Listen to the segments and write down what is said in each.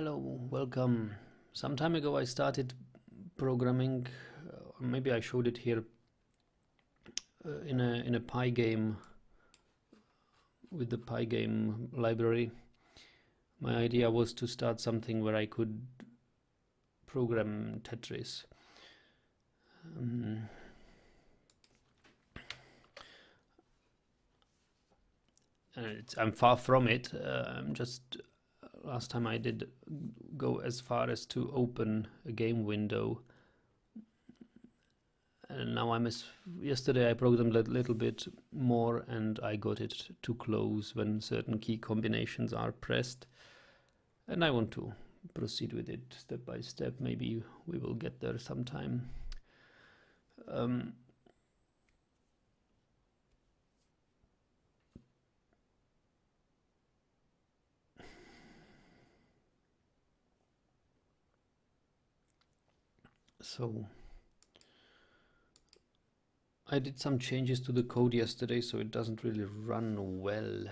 Hello, welcome. Some time ago I started programming, or maybe I showed it here in a Pygame with the Pygame library. My idea was to start something where I could program Tetris. I'm far from it. I'm just last time I did go as far as to open a game window, and now yesterday I programmed a little bit more and I got it to close when certain key combinations are pressed, and I want to proceed with it step by step. Maybe we will get there sometime. So I did some changes to the code yesterday, so it doesn't really run well.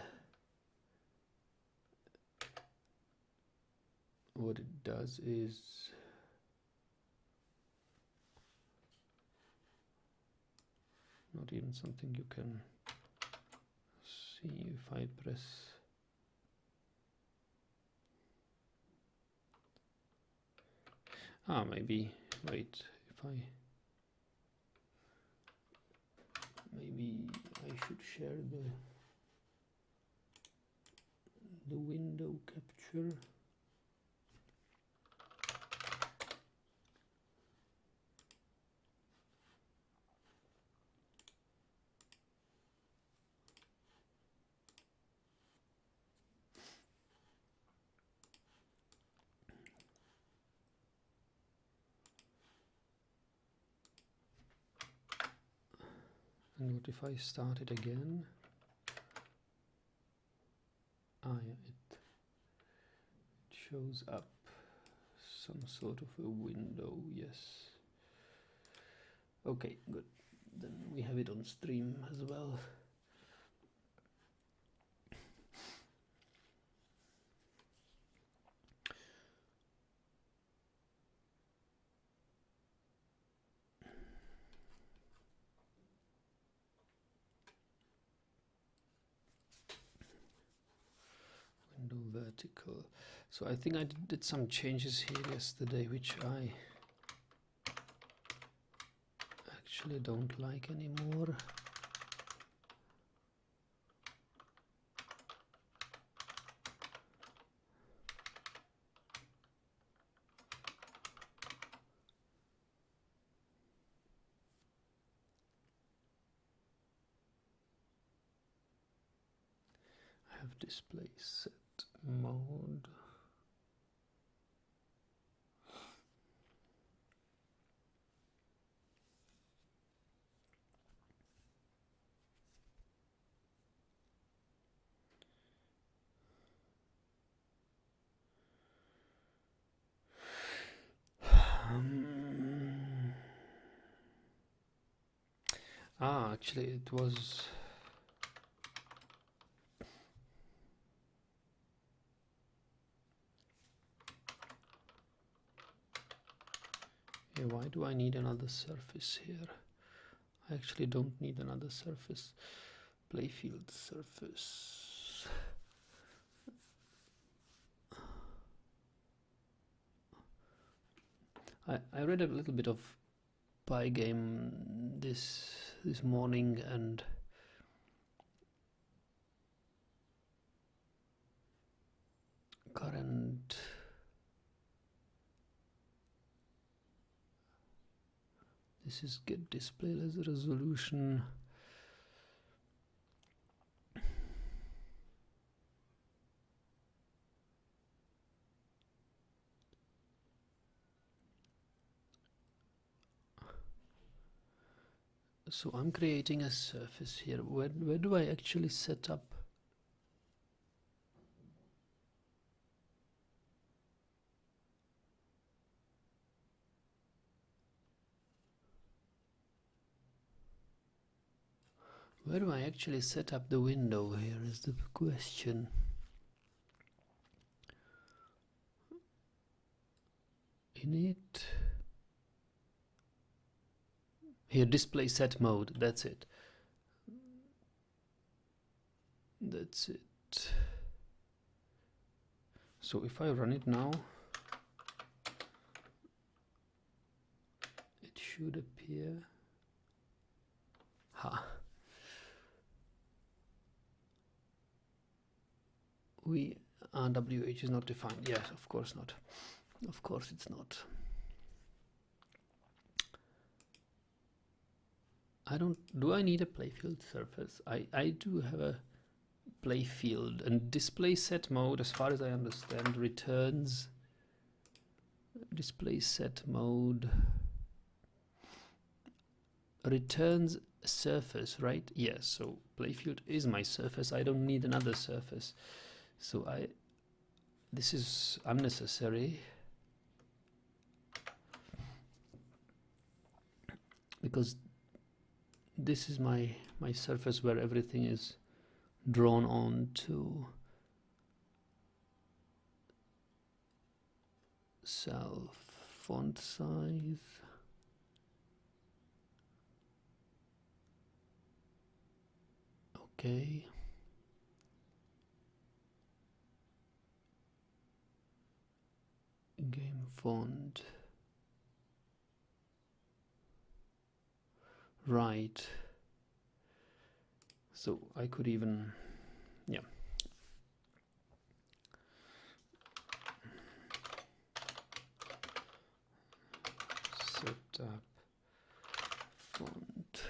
What it does is not even something you can see if I press. Maybe, wait, maybe I should share the window capture. And what if I start it again? Yeah, it shows up some sort of a window, yes. Okay, good. Then we have it on stream as well. Vertical. So I think I did some changes here yesterday which I actually don't like anymore. I have display set mode. Actually it was why do I need another surface here? I actually don't need another surface. Playfield surface. I read a little bit of Pygame this morning, and current this is get display as a resolution. So I'm creating a surface here. Where do I actually set up? Where do I actually set up the window here is the question. init. Here, display set mode, that's it. That's it. So if I run it now, it should appear. Ha. WH is not defined. Yes, of course not. Of course it's not. Do I need a playfield surface? I do have a playfield, and display set mode, as far as I understand, returns display set mode returns surface, right? Yes, so playfield is my surface. I don't need another surface. So this is unnecessary, because this is my surface where everything is drawn on to. Self font size. Okay. Game font. Right. So I could even, yeah. Set up font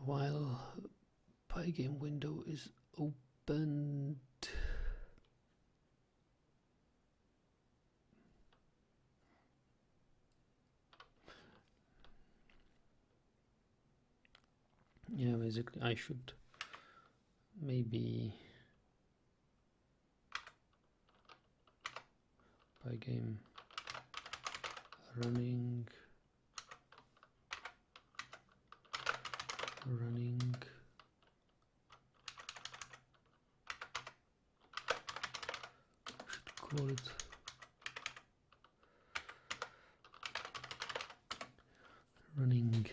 while Pygame window is opened. Yeah, basically I should maybe Pygame running should call it running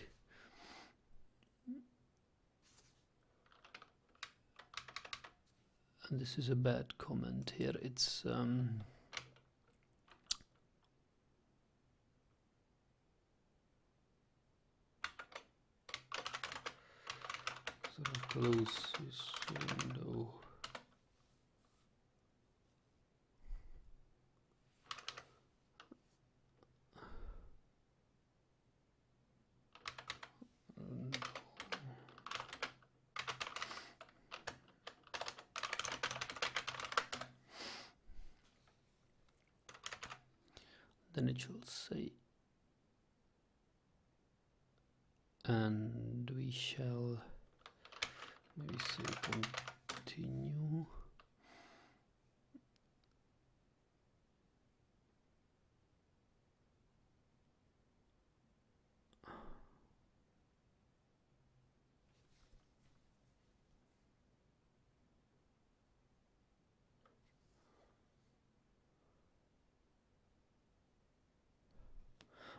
and this is a bad comment here. It's sort of close this window. Then it should say, and we shall maybe say continue.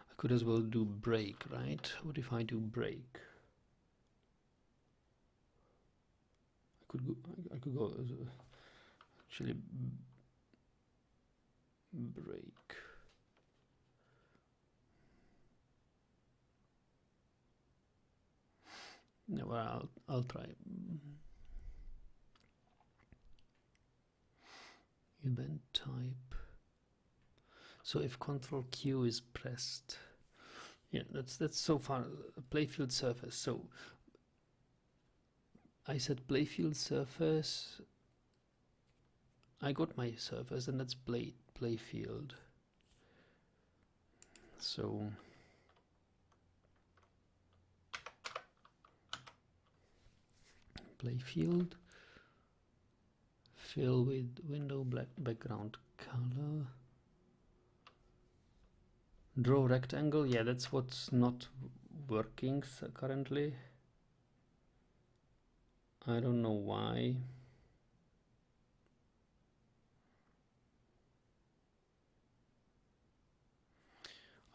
I could as well do break, right? What if I do break? I could go as a, actually break. No, well, I'll try. Event type. So if Control Q is pressed, yeah, that's so far a playfield surface. So I said playfield surface. I got my surface, and that's playfield. So playfield, fill with window black background color. Draw rectangle, yeah, that's what's not working currently. I don't know why.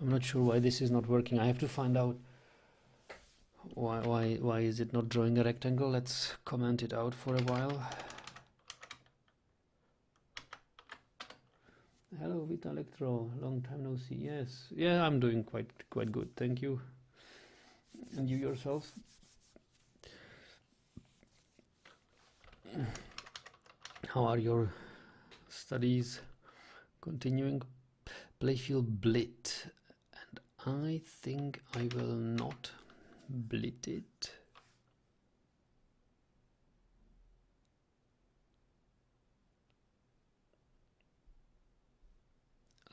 I'm not sure why this is not working. I have to find out why is it not drawing a rectangle. Let's comment it out for a while. Hello Vita Electro, long time no see. Yes, yeah, I'm doing quite good, thank you. And you yourself? How are your studies continuing? Playfield Blit, and I think I will not blit it.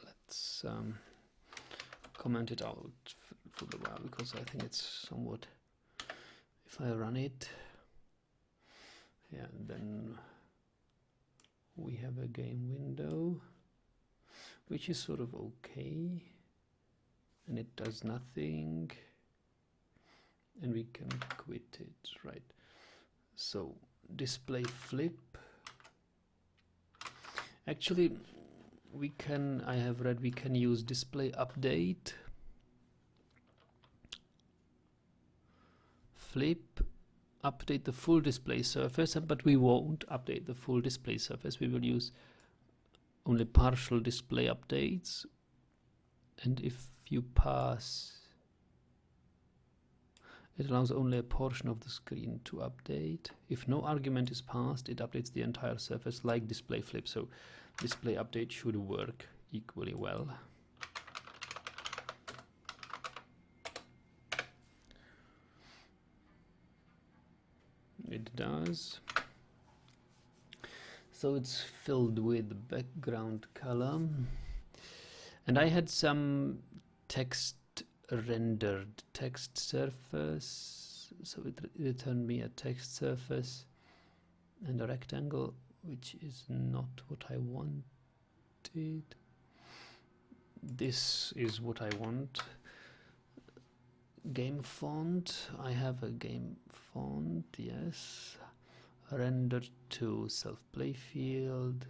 Let's comment it out for a while, because I think it's somewhat, if I run it, yeah, then we have a game window which is sort of okay, and it does nothing, and we can quit it, right? So display flip, actually we can, I have read we can use display update, flip, update the full display surface, but we won't update the full display surface. We will use only partial display updates, and if you pass, it allows only a portion of the screen to update. If no argument is passed, it updates the entire surface like display flip, so display update should work equally well. It does. So it's filled with background color, and I had some text rendered text surface, so it returned me a text surface and a rectangle, which is not what I wanted. This is what I want. Game font, I have a game font, yes, rendered to self Playfield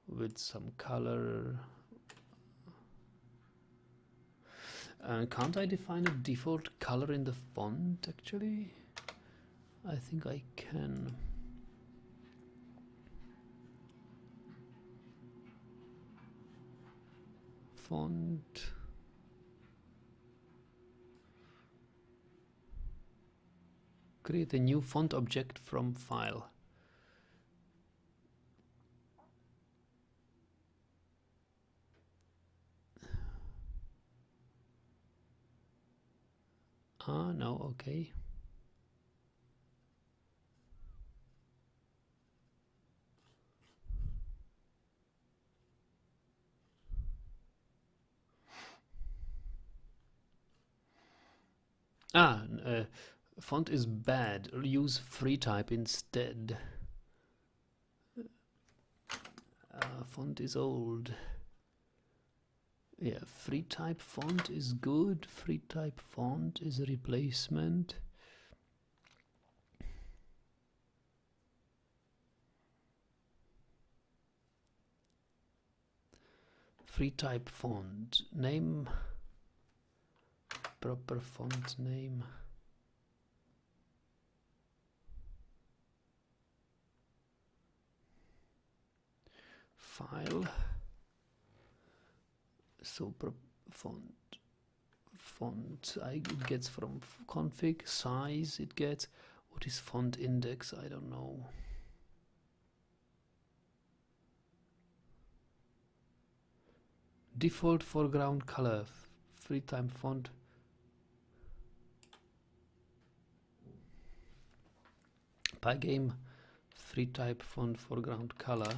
with some color. Can't I define a default color in the font actually? I think I can. Font. Create a new font object from file. Ah, no, okay. Font is bad. Use free type instead. Font is old. Yeah, free type font is good. Free type font is a replacement. Free type font name, proper font name. File. So font I gets from config. Size it gets. What is font index? I don't know. Default foreground color. Free type font. Pygame. Free type font foreground color.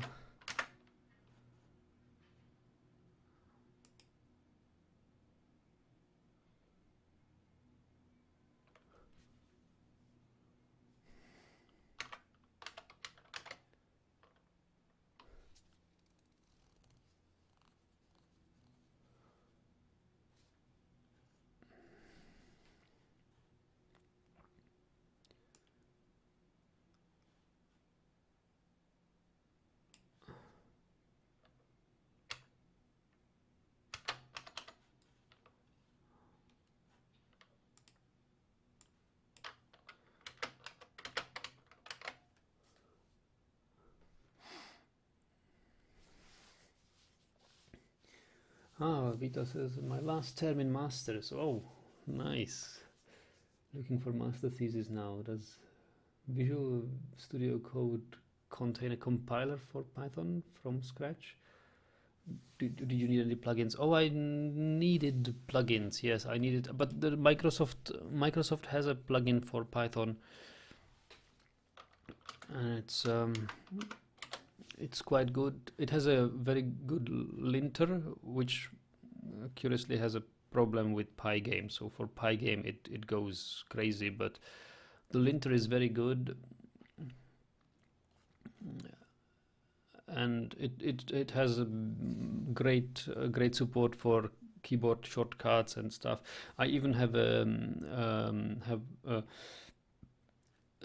Ah, Vita says my last term in masters. Oh, nice. Looking for master thesis now. Does Visual Studio Code contain a compiler for Python from scratch? Did you need any plugins? Oh, I needed plugins. Yes, I needed, but the Microsoft has a plugin for Python, and it's quite good. It has a very good linter, which curiously has a problem with Pygame. So for Pygame, it goes crazy, but the linter is very good, and it has a great support for keyboard shortcuts and stuff. I even have a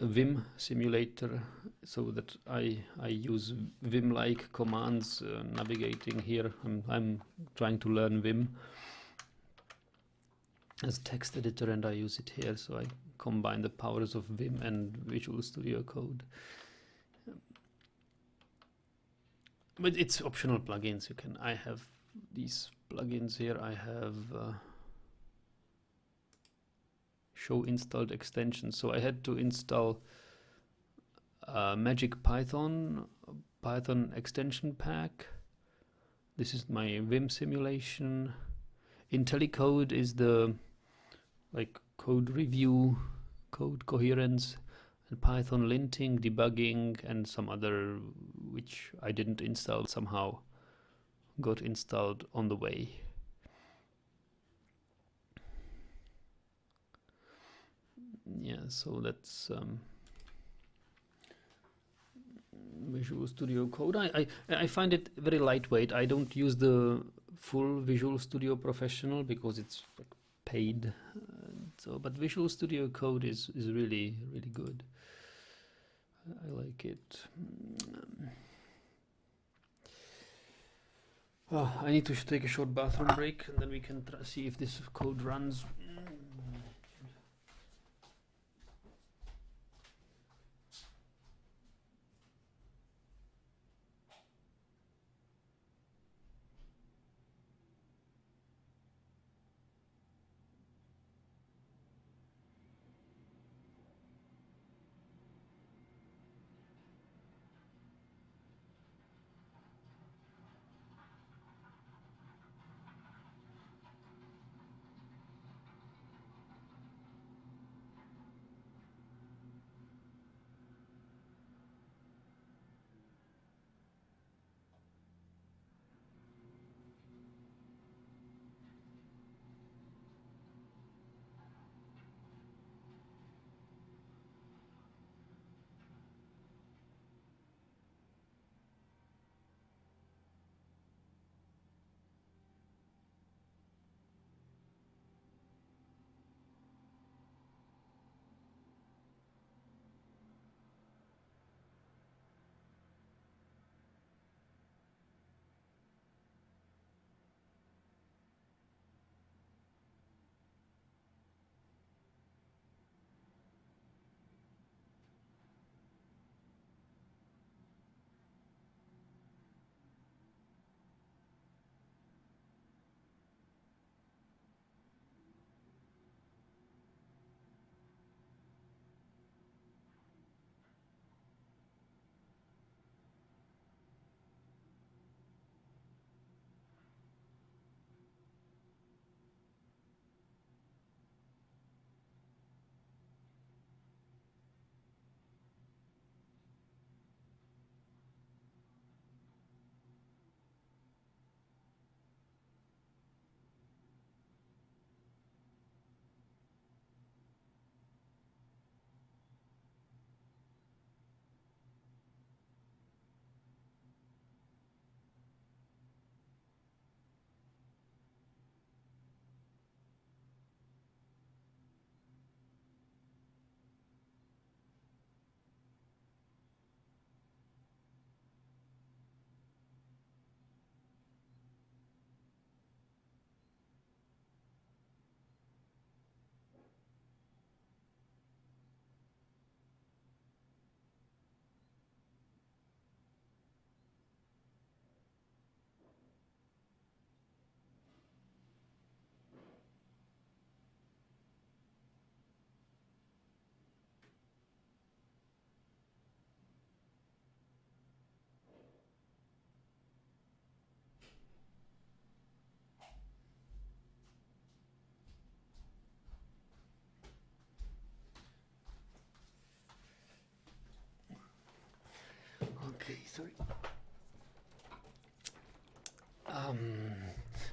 Vim simulator, so that I use Vim-like commands navigating here. I'm trying to learn Vim as text editor, and I use it here, so I combine the powers of Vim and Visual Studio Code. But it's optional plugins. I have these plugins here. I have show installed extensions. So I had to install Magic Python extension pack. This is my Vim simulation. IntelliCode is the code review, code coherence, and Python linting, debugging, and some other which I didn't install, somehow got installed on the way. Yeah, so that's Visual Studio Code. I find it very lightweight. I don't use the full Visual Studio Professional because it's paid. But Visual Studio Code is really good. I like it. I need to take a short bathroom break, and then we can see if this code runs.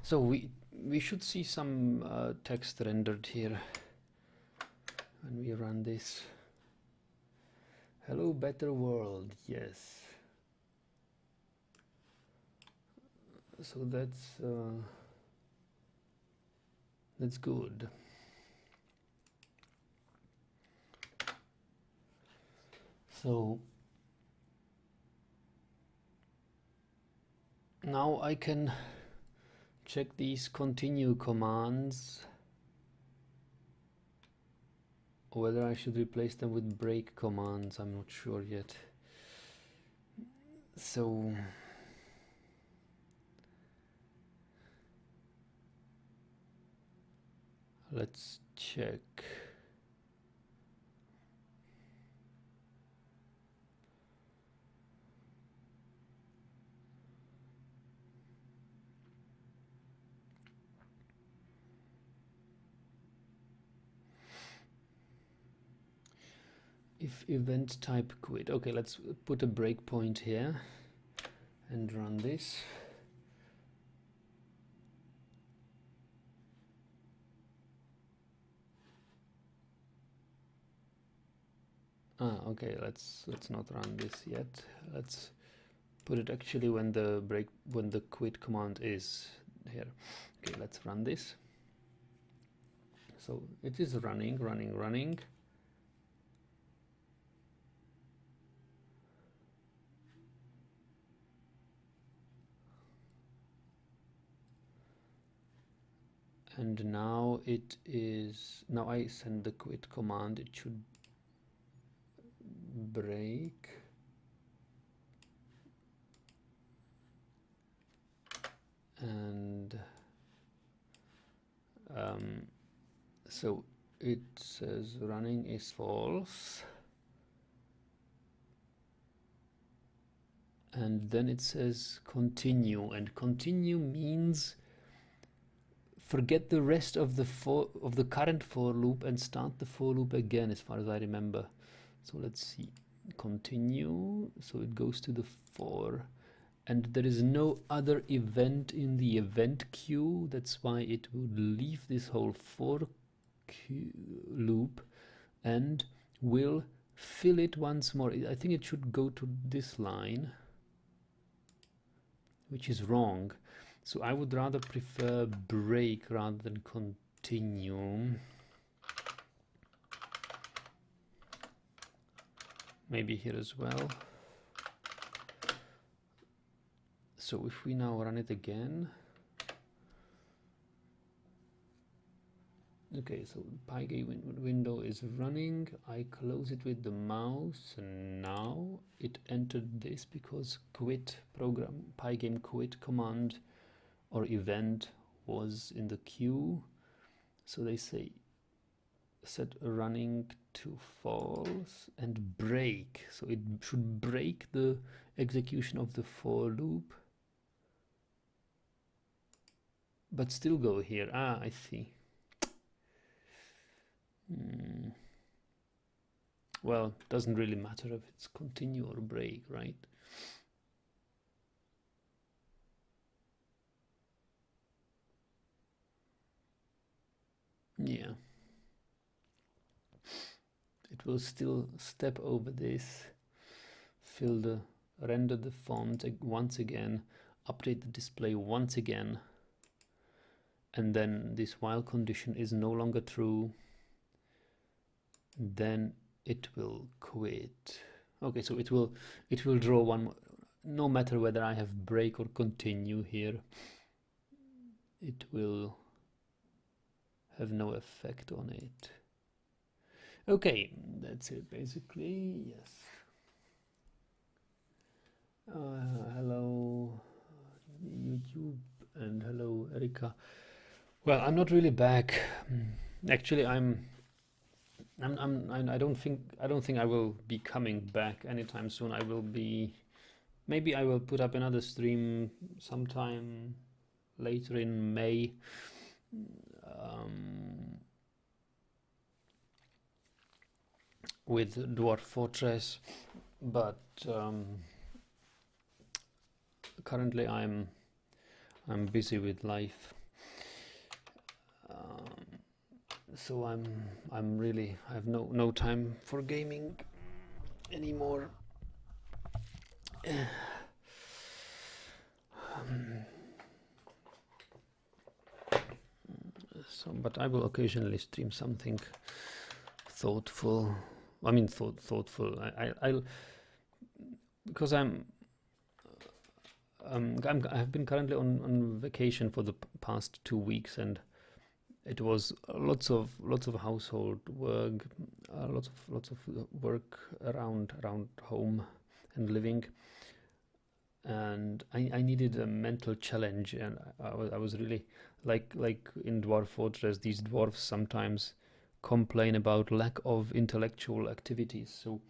So we should see some text rendered here when we run this. Hello, better world. Yes. So that's good. So now I can check these continue commands, whether I should replace them with break commands. I'm not sure yet. So let's check. If event type quit. Okay, let's put a breakpoint here and run this. Okay, let's not run this yet. Let's put it actually when the quit command is here. Okay, let's run this. So it is running. And now now I send the quit command. It should break. And so it says running is false. And then it says continue, and continue means forget the rest of the current for loop and start the for loop again, as far as I remember. So let's see, continue, so it goes to the for, and there is no other event in the event queue. That's why it would leave this whole for loop and will fill it once more. I think it should go to this line, which is wrong. So I would rather prefer break rather than continue. Maybe here as well. So if we now run it again. Okay, so Pygame window is running. I close it with the mouse, and now it entered this because quit program, Pygame quit command or event was in the queue. So they say set running to false and break. So it should break the execution of the for loop, but still go here. I see. Well, doesn't really matter if it's continue or break, right? Yeah. It will still step over this, render the font once again, update the display once again, and then this while condition is no longer true. Then it will quit. Okay, so it will draw one more, no matter whether I have break or continue here, it will have no effect on it. Okay, that's it basically. Yes. Hello YouTube, and hello Erika. Well, I'm not really back. Actually, I don't think I will be coming back anytime soon. Maybe I will put up another stream sometime later in May. With Dwarf Fortress, but currently I'm I'm busy with life, so I have no time for gaming anymore. But I will occasionally stream something thoughtful. I mean, thoughtful. I'll because I've been currently on vacation for the past 2 weeks, and it was lots of household work, lots of work around home and living, and I needed a mental challenge, and I was really like in Dwarf Fortress, these dwarfs sometimes complain about lack of intellectual activities, so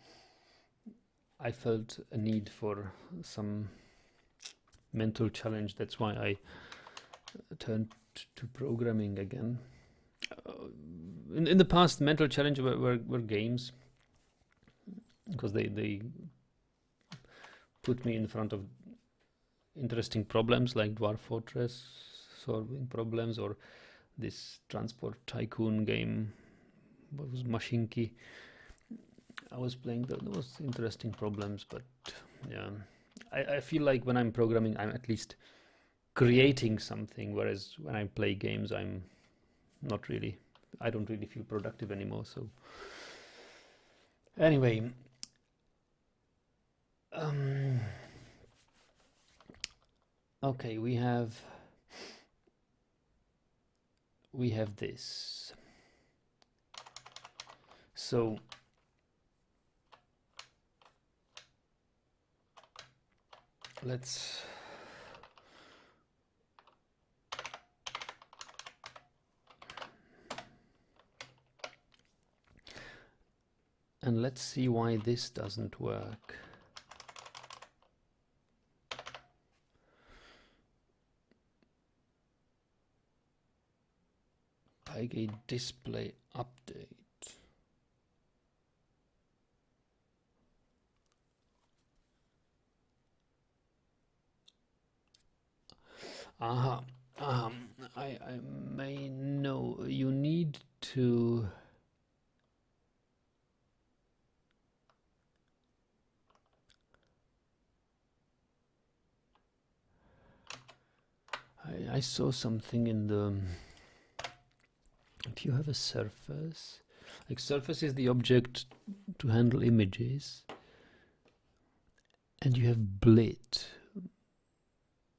I felt a need for some mental challenge. That's why I turned to programming again. In the past, mental challenge were games, because they put me in front of interesting problems like Dwarf Fortress, solving problems, or this transport tycoon game, what was Mashinki. I was playing those interesting problems, but yeah, I feel like when I'm programming, I'm at least creating something, whereas when I play games, I don't really feel productive anymore. So anyway, okay, we have this. So let's see why this doesn't work. Pygame display update. I may know. You need to I saw something in the. Do you have a surface? Like, surface is the object to handle images, and you have blit.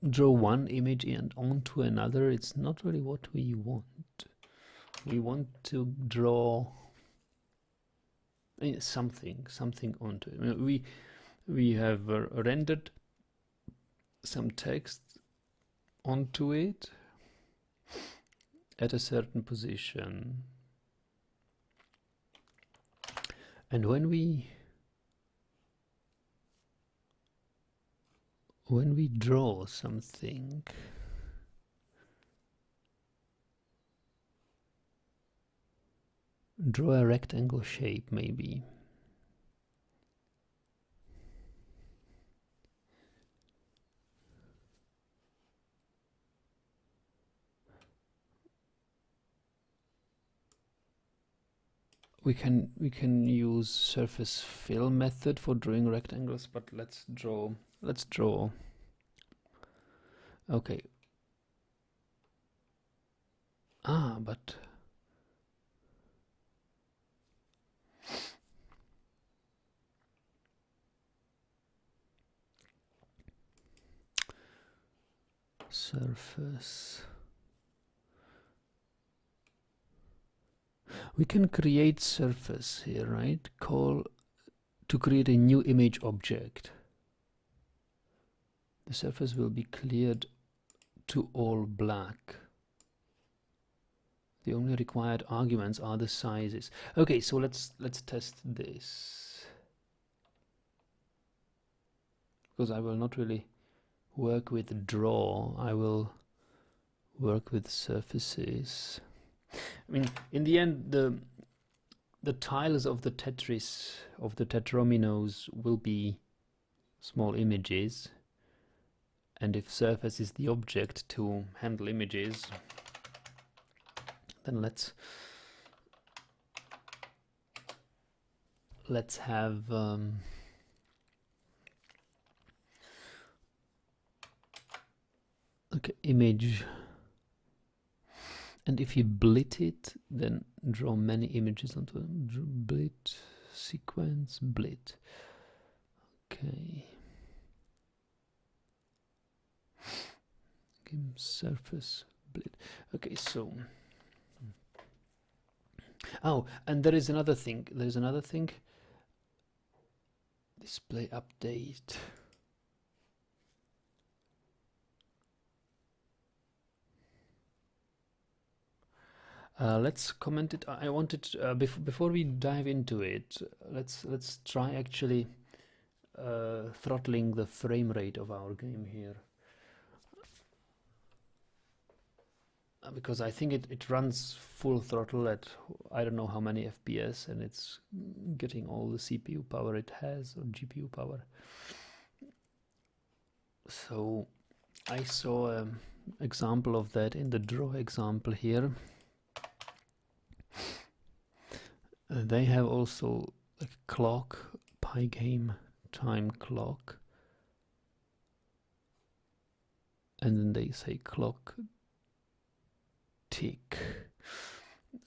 Draw one image and onto another. It's not really what we want. We want to draw something onto it. We have rendered some text onto it at a certain position, and when we draw something, draw a rectangle shape maybe. We can use surface fill method for drawing rectangles, but let's draw. Okay. But surface. We can create surface here, right? Call to create a new image object. The surface will be cleared to all black. The only required arguments are the sizes. Okay, so let's test this, because I will not really work with draw. I will work with surfaces. I mean, in the end, the tiles of the Tetris, of the tetrominos, will be small images, and if surface is the object to handle images, then let's have okay, image, and if you blit it, then draw many images onto blit sequence blit. Okay, surface blit. Okay, so oh, and there is another thing. Display update. Let's comment it. I wanted before we dive into it, let's try actually throttling the frame rate of our game here, because I think it runs full throttle at I don't know how many FPS, and it's getting all the CPU power it has, or GPU power. So I saw an example of that in the draw example here. They have also a clock, Pygame time clock, and then they say clock tick.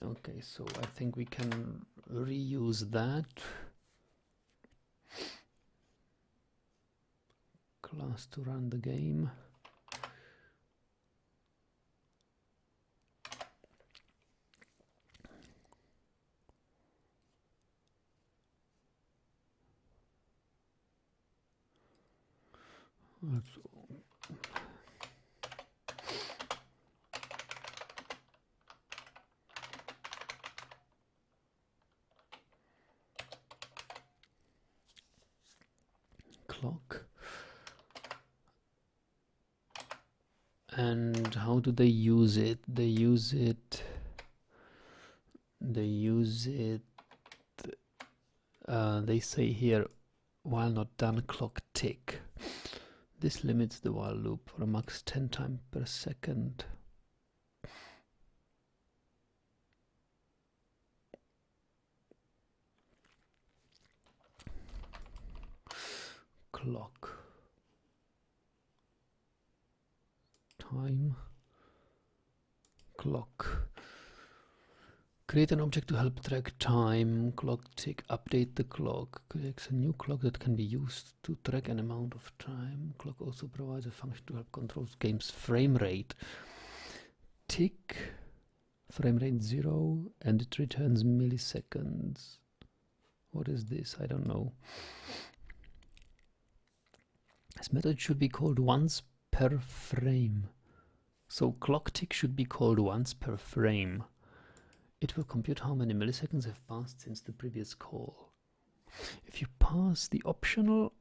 Okay, so I think we can reuse that class to run the game. Clock. And how do they use it? They say here, while not done, clock tick. This limits the while loop for a max 10 times per second. Clock. Time. Clock. Create an object to help track time. Clock tick. Update the clock. Creates a new clock that can be used to track an amount of time. Clock also provides a function to help control game's frame rate. Tick. Frame rate 0, and it returns milliseconds. What is this? I don't know. This method should be called once per frame. So clock tick should be called once per frame. It will compute how many milliseconds have passed since the previous call. If you pass the optional,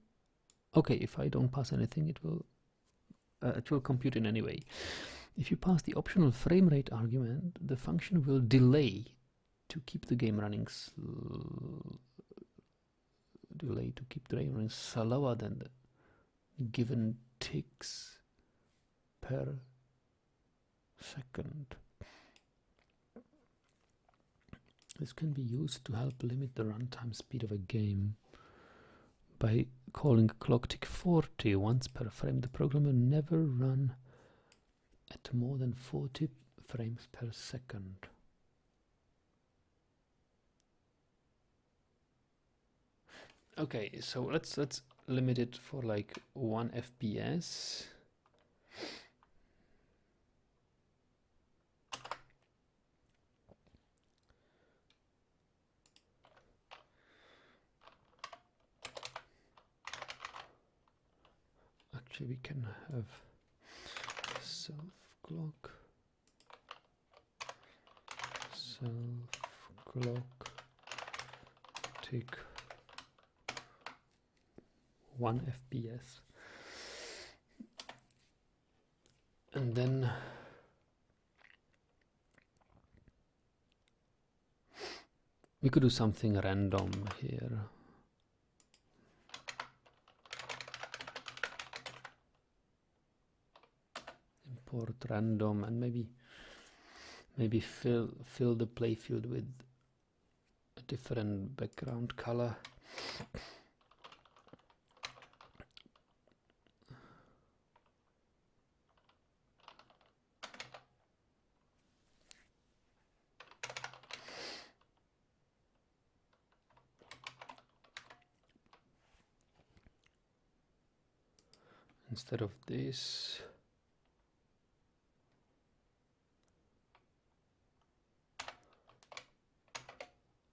okay, if I don't pass anything, it will compute in any way. If you pass the optional frame rate argument, the function will delay to keep the game running slower than the given ticks per second. This can be used to help limit the runtime speed of a game. By calling clock tick 40 once per frame, the program will never run at more than 40 frames per second. Okay, so let's limit it for like 1 FPS. Actually, we can have self clock tick 1 FPS, and then we could do something random here. import random and maybe fill the playfield with a different background color. Instead of this,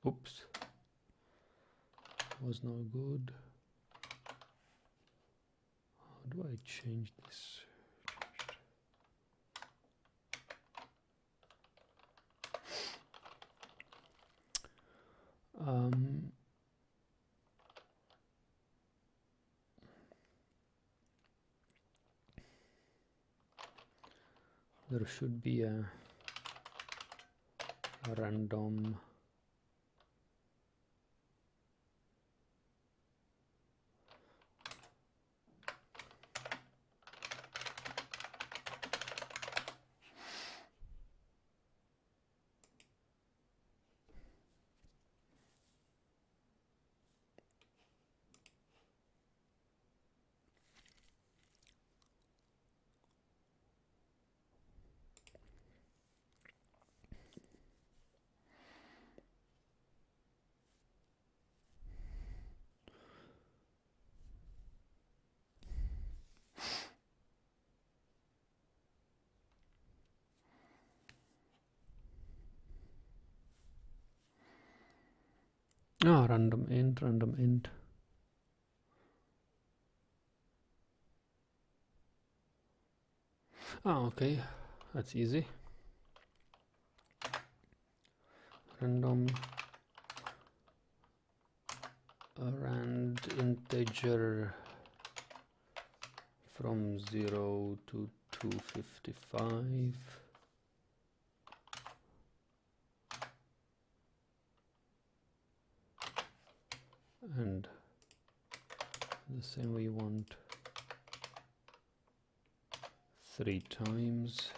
oops, was not good. How do I change this? There should be a random random int. Okay, that's easy. Random rand integer from 0 to 255. And the same we want 3 times.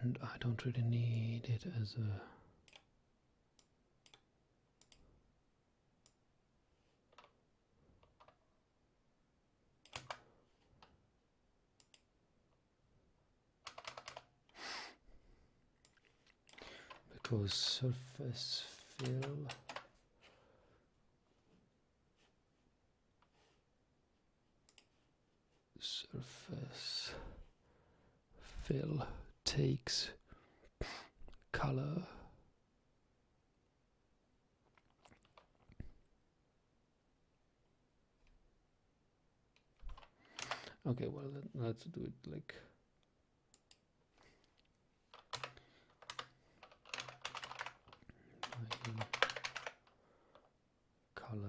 And I don't really need it as a because surface fill takes color. Okay, well let's do it like color.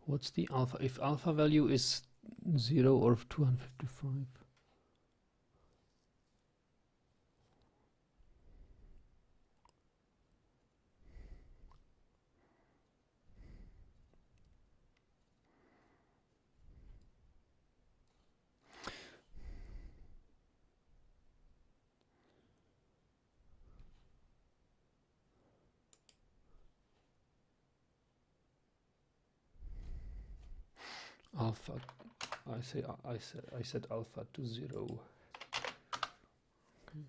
What's the alpha? If alpha value is 0 or 255. alpha. I set alpha to 0. Okay.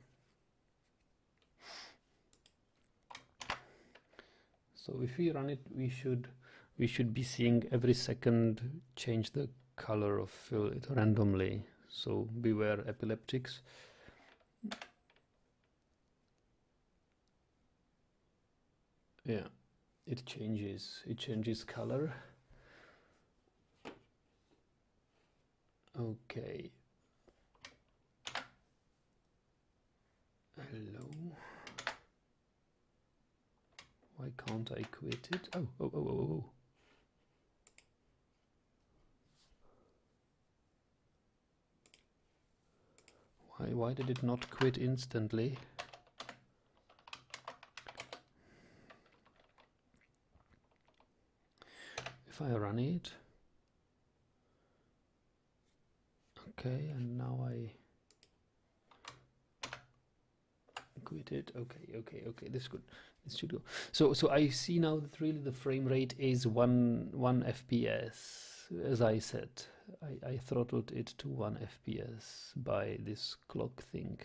So if we run it, we should be seeing every second change the color of fill it randomly. So beware epileptics. Yeah, it changes color. Okay. Hello. Why can't I quit it? Oh. Why did it not quit instantly? If I run it. Okay, and now I quit it. Okay, this is good. This should go. So I see now that really the frame rate is 1 FPS, as I said. I throttled it to 1 FPS by this clock thing.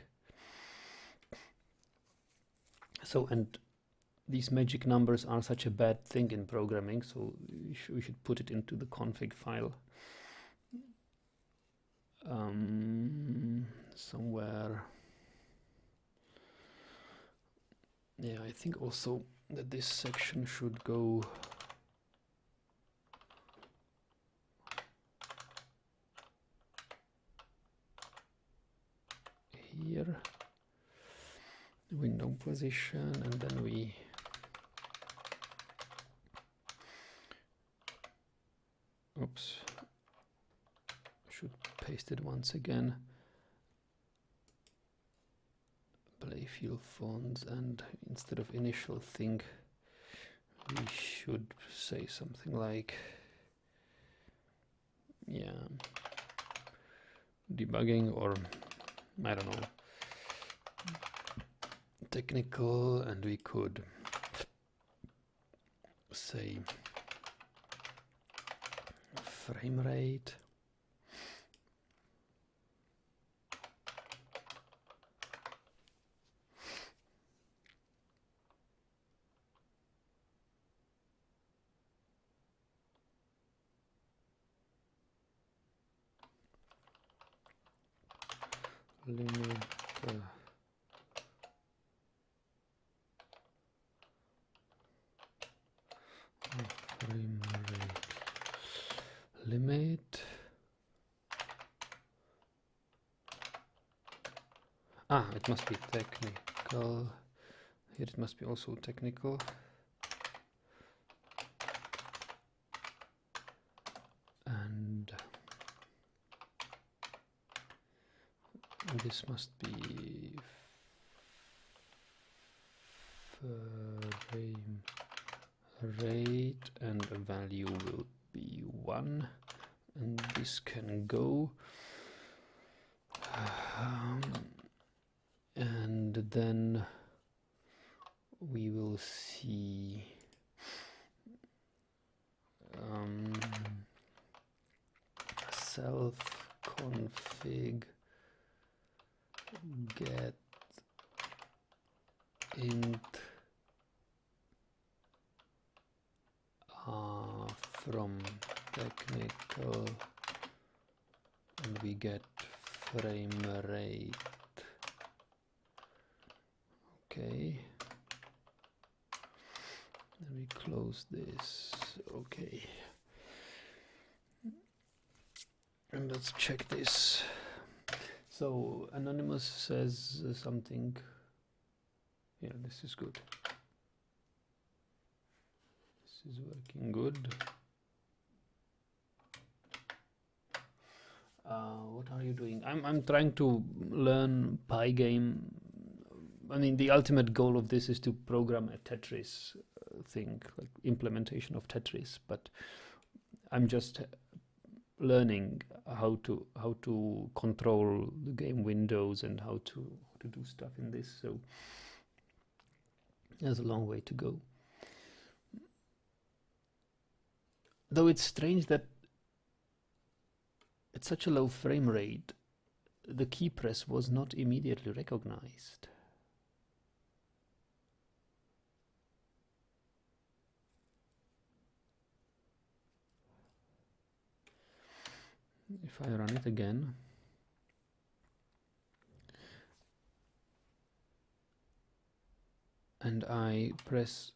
So, and these magic numbers are such a bad thing in programming, so we should put it into the config file somewhere. Yeah, I think also that this section should go here, window position, and then we should paste it once again. Playfield fonts, and instead of initial thing, we should say something like, yeah, debugging, or I don't know, technical, and we could say frame rate. Limit frame rate limit. It must be technical. Here it must be also technical. And this must be frame rate, and the value will be 1, and this can go. And then we will see self config get int from technical, and we get frame rate. Okay, and we close this. Okay, and let's check this. So Anonymous says something. Yeah, this is good. This is working good. What are you doing? I'm trying to learn Pygame. I mean, the ultimate goal of this is to program a Tetris thing, like implementation of Tetris. But I'm just learning how to control the game windows and how to do stuff in this. So there's a long way to go. Though it's strange that at such a low frame rate, the key press was not immediately recognized. If I run it again, and I press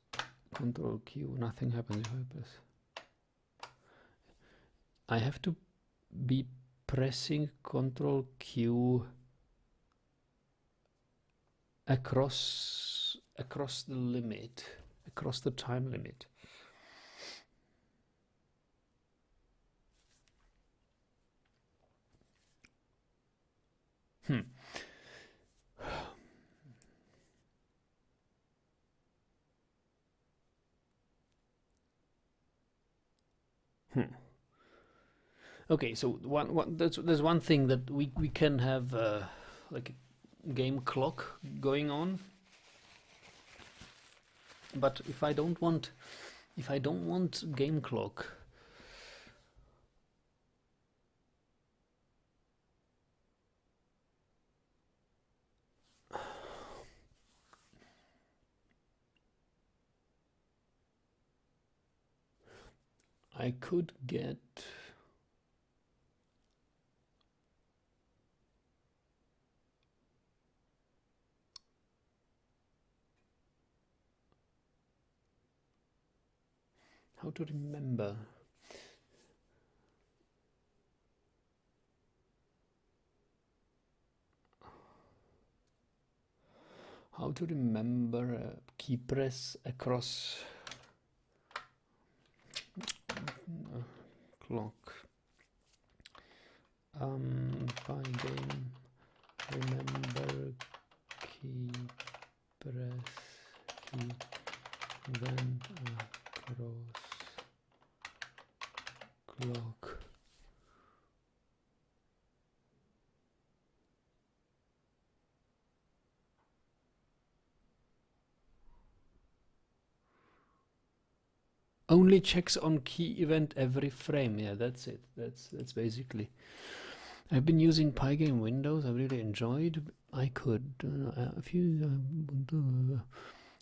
Control Q, nothing happens if I press. I have to be pressing Control Q across the limit, across the time limit. Okay, so there's one thing that we can have like a game clock going on, but if I don't want game clock, I could get how to remember. How to remember a key press across clock. Pygame, remember key press key, then across clock. Only checks on key event every frame. Yeah, that's it. That's basically. I've been using Pygame Windows. I really enjoyed. I could if you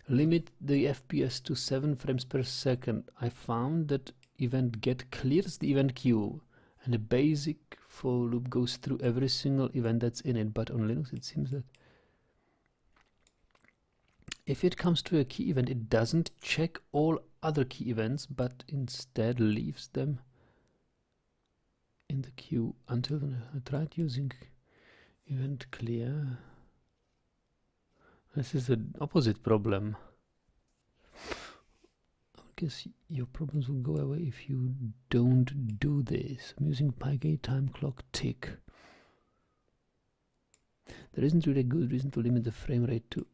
limit the FPS to 7 frames per second. I found that event get clears the event queue, and a basic for loop goes through every single event that's in it. But on Linux, it seems that if it comes to a key event, it doesn't check all other key events, but instead leaves them in the queue until I tried using event clear. This is the opposite problem. I guess your problems will go away if you don't do this. I'm using Pygame time clock tick. There isn't really a good reason to limit the frame rate to.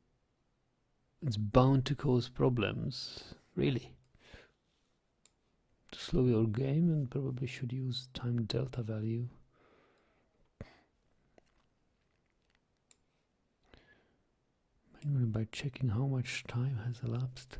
It's bound to cause problems, really. To slow your game, and probably should use time delta value. Manually by checking how much time has elapsed.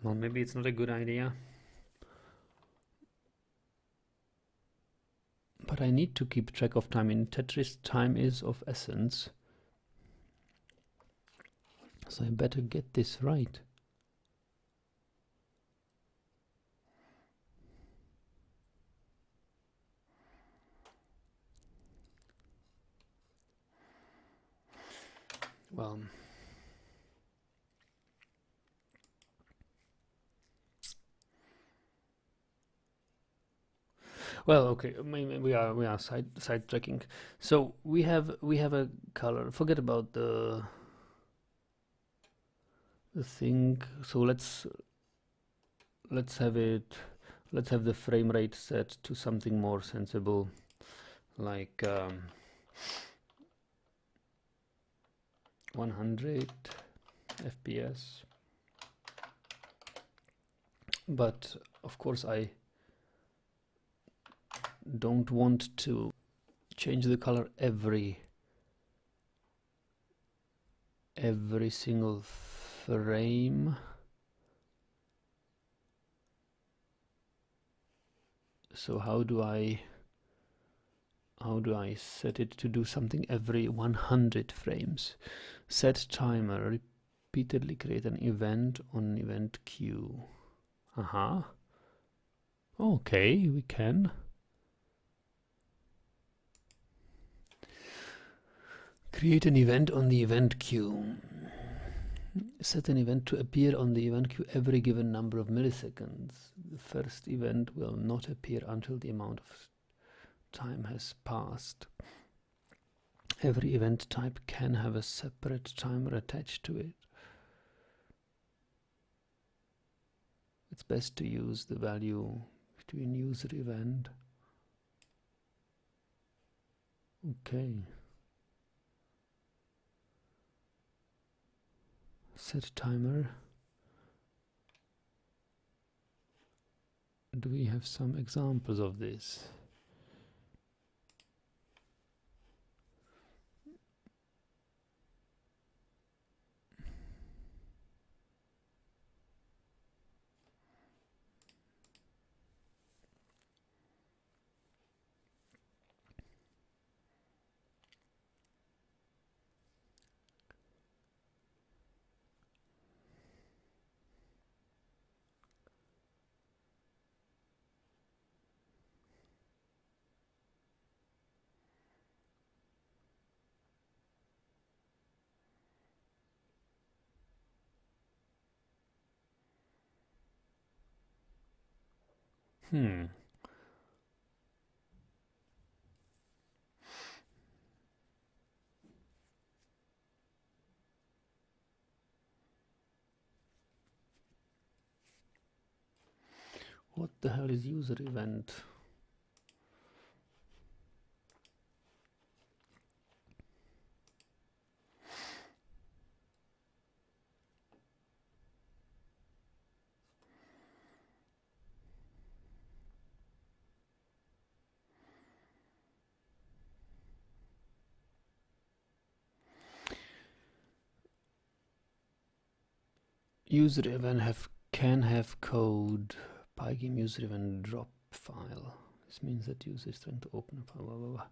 Well, maybe it's not a good idea. But I need to keep track of time. In Tetris, time is of essence. So I better get this right. Well, Well, okay, maybe we are sidetracking. So we have a color. Forget about the thing. So let's have it. Let's have the frame rate set to something more sensible, like 100 FPS. But of course, I don't want to change the color every single frame. So how do I set it to do something every 100 frames? Set timer, repeatedly create an event on event queue. Okay, we can. Create an event on the event queue. Set an event to appear on the event queue every given number of milliseconds. The first event will not appear until the amount of time has passed. Every event type can have a separate timer attached to it. It's best to use the value between user event. Okay. Set timer. Do we have some examples of this? What the hell is user event? User event can have code. Pygame user event drop file. This means that user is trying to open a file. Blah, blah, blah.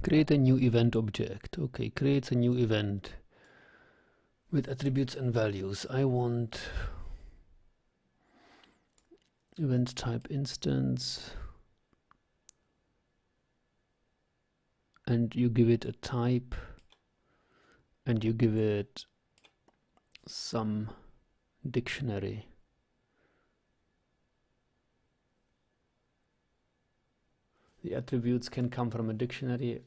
Create a new event object. Okay, creates a new event with attributes and values. I want event type instance, and you give it a type, and you give it some dictionary. The attributes can come from a dictionary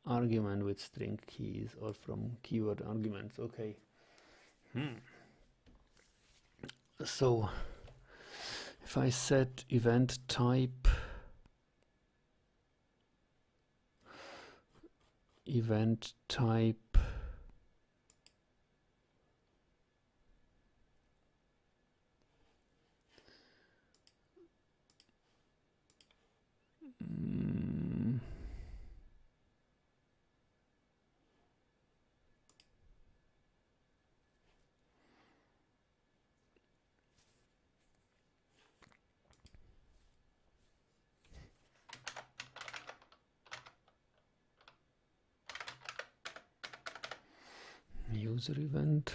argument with string keys or from keyword arguments. Okay. So if I set event type user event.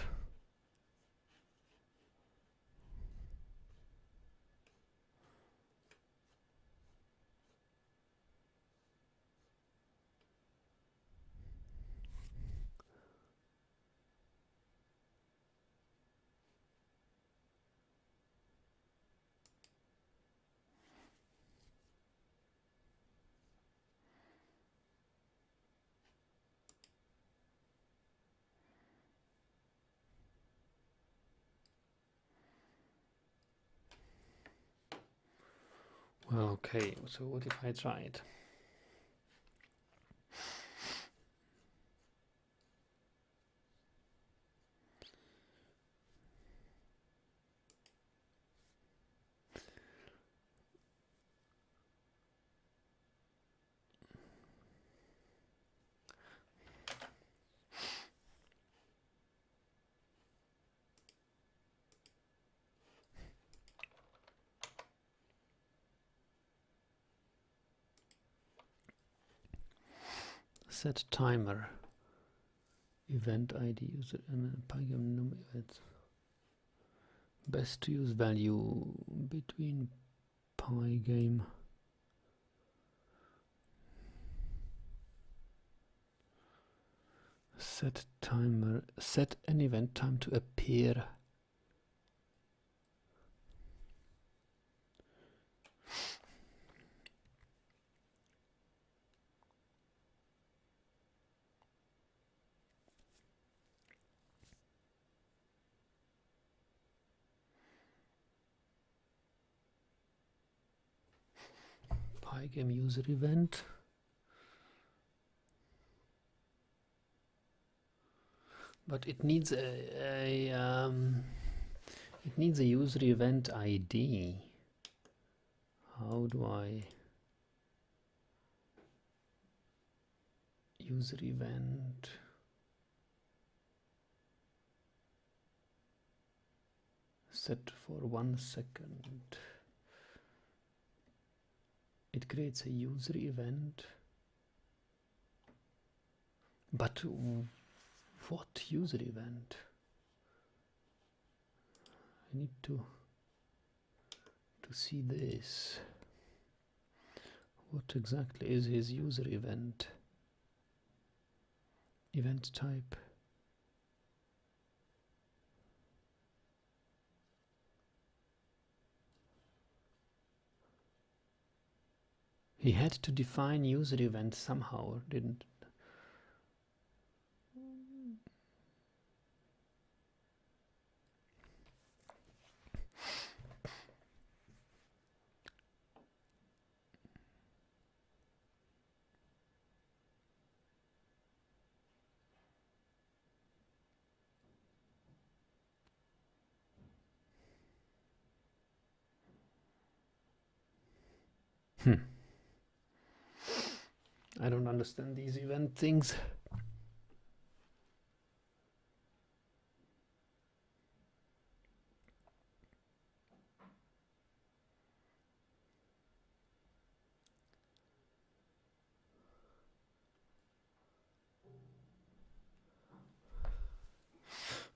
Well, okay, so what if I try it? Set timer. Event ID user and Pygame num events. Best to use value between Pygame. Set timer. Set an event time to appear. Pygame user event. But it needs a user event ID. How do I user event? Set for 1 second. It creates a user event. But what user event? I need to see this. What exactly is his user event? Event type. He had to define user event somehow, didn't? I don't understand these event things.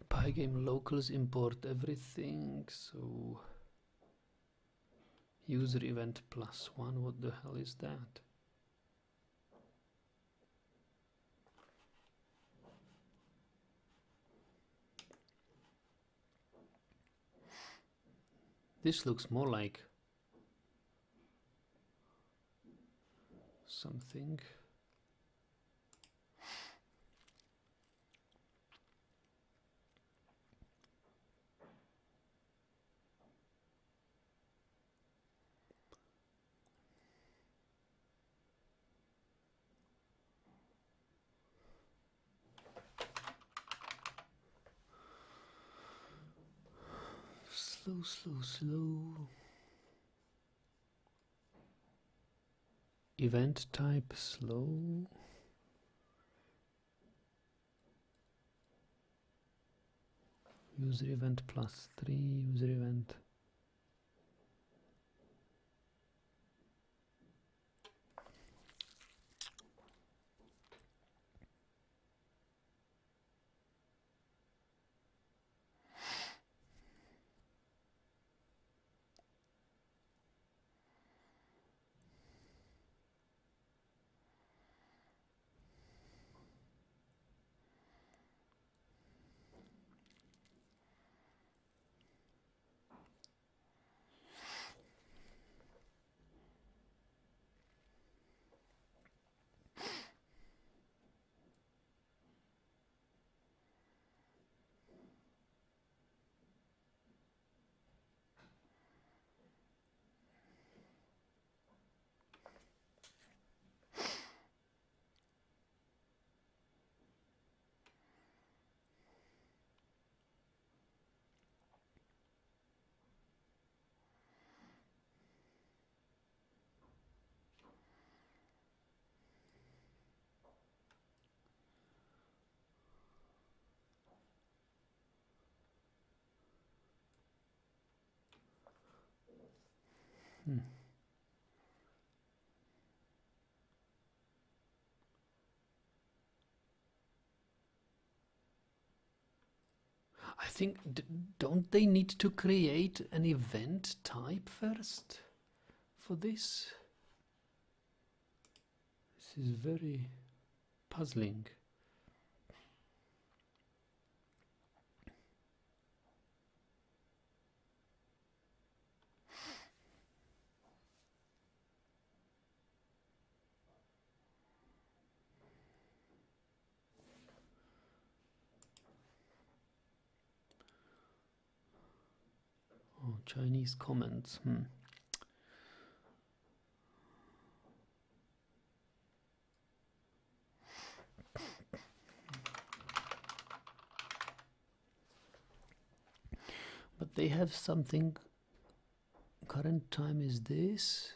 Pygame locals import everything, so user event +1, what the hell is that? This looks more like something. Slow. Event type slow. User event +3, user event. I think, don't they need to create an event type first for this? This is very puzzling. Oh, Chinese comments. But they have something. Current time is this.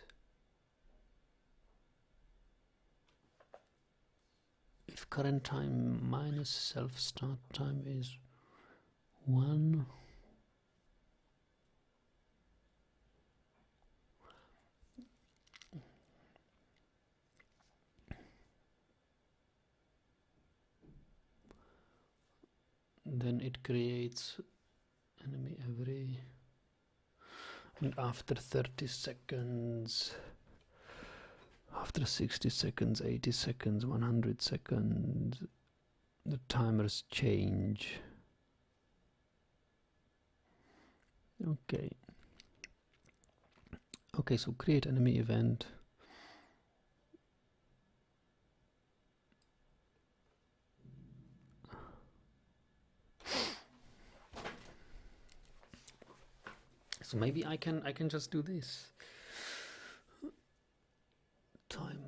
If current time minus self start time is 1, then it creates enemy every, and after 30 seconds, after 60 seconds, 80 seconds, 100 seconds, the timers change. Okay. Okay, so create enemy event. So maybe I can just do this. Timer.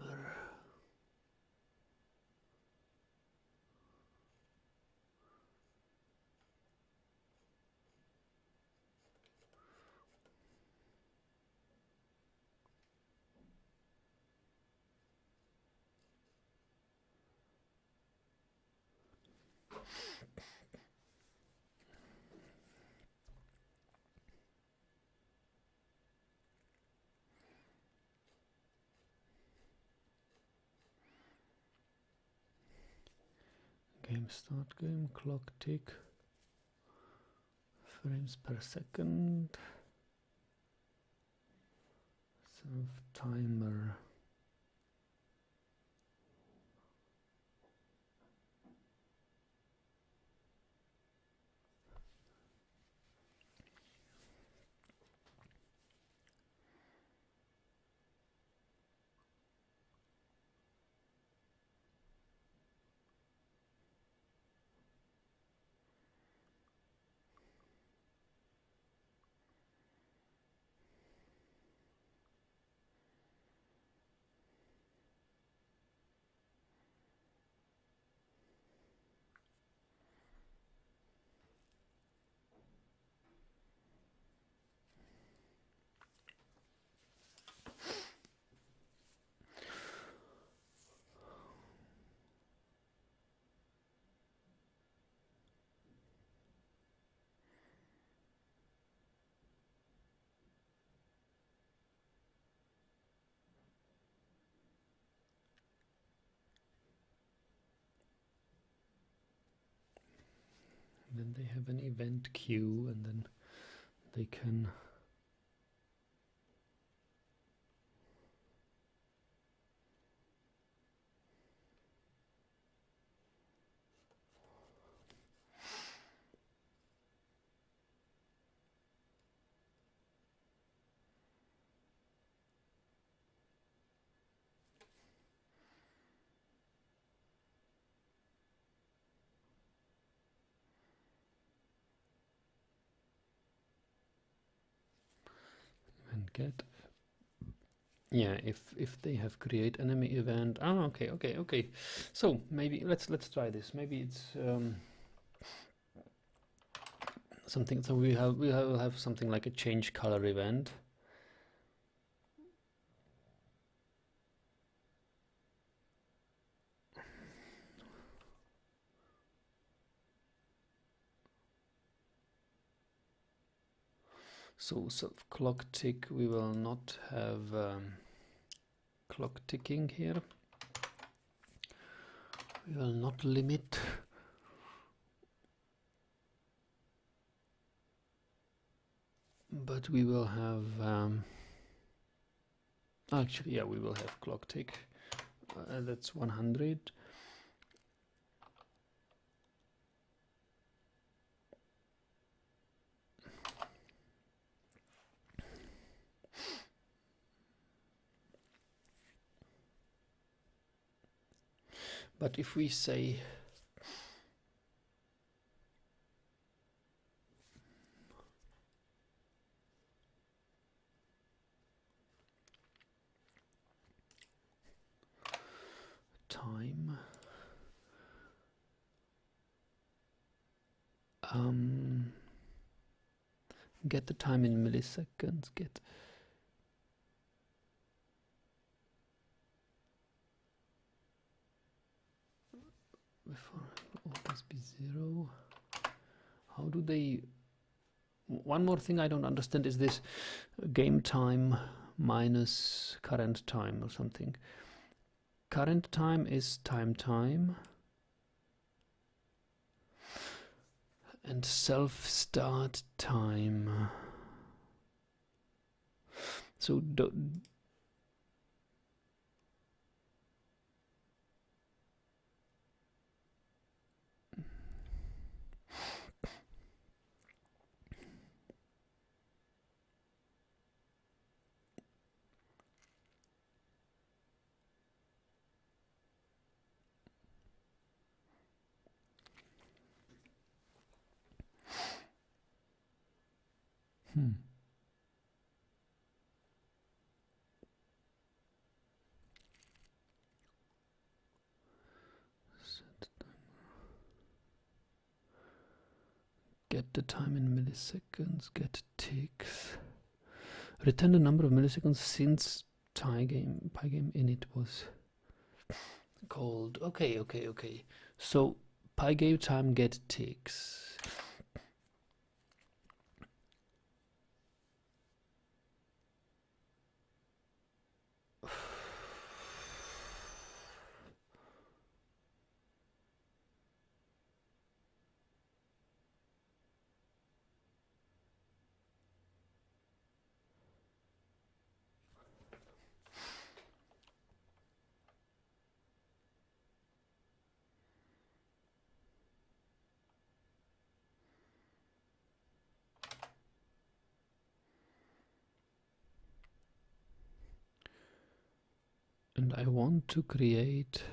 Game start, game clock tick, frames per second, self timer. Then they have an event queue, and then they can and get. Yeah, if they have create enemy event. Oh, okay. So maybe let's try this. Maybe it's something. So we'll have something like a change color event. So self clock tick, we will not have clock ticking here. We will not limit. But we will have, actually, yeah, we will have clock tick. That's 100. But if we say time, get the time in milliseconds, get before always be 0. How do they? One more thing I don't understand is this game time minus current time or something. Current time is time, and self start time. So get the time in milliseconds, get ticks. Return the number of milliseconds since Pygame init was called. Okay. So Pygame time get ticks. And I want to create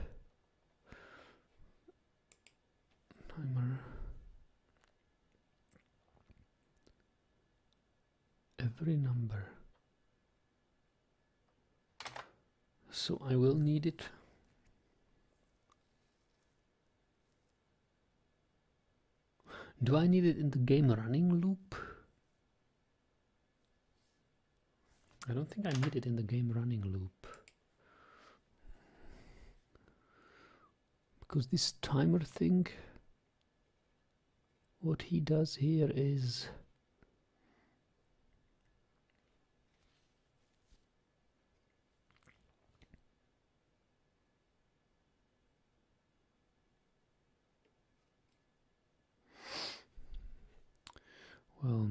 timer every number. So I will need it. Do I need it in the game running loop? I don't think I need it in the game running loop. Because this timer thing, what he does here is well,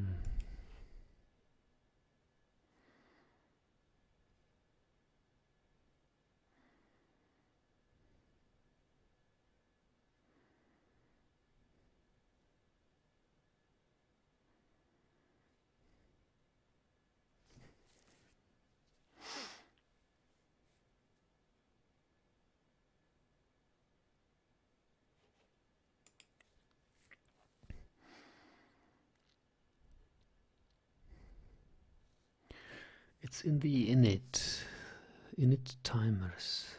it's in the init timers.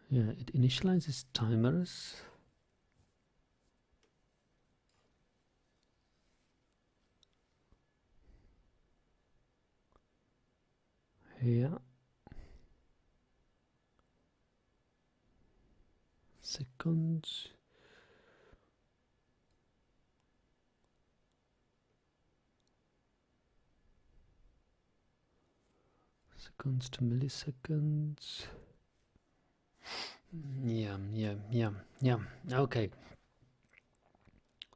Yeah, it initializes timers. Yeah. Seconds. seconds to milliseconds. Yeah. Okay.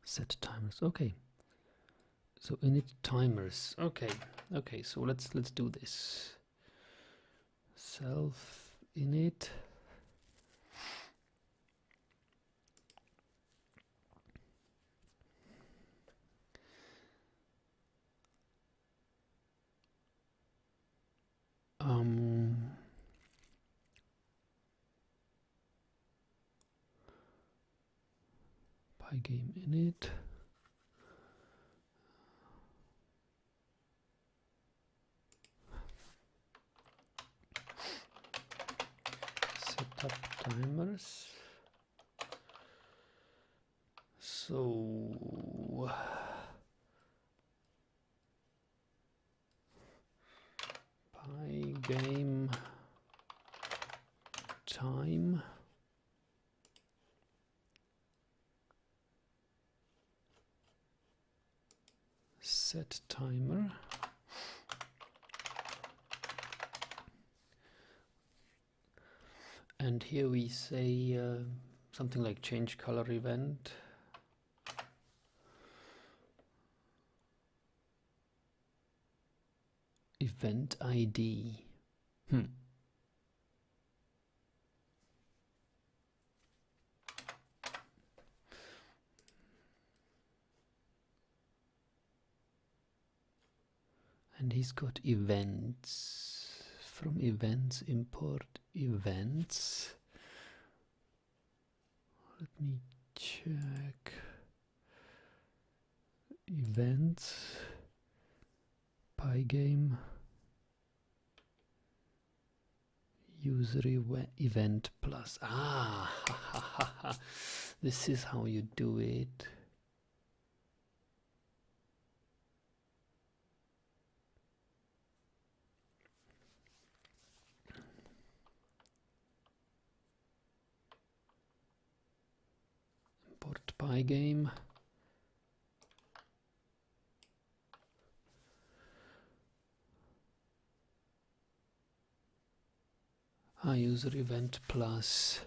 Set timers. Okay. So init timers. Okay. So let's do this. Self init. Pygame init. Set up timers. So Pygame time set timer. And here we say something like change color event. Event ID. And he's got events. From events, import events. Let me check. Events. Pygame. User event plus. This is how you do it. Import Pygame. User event plus.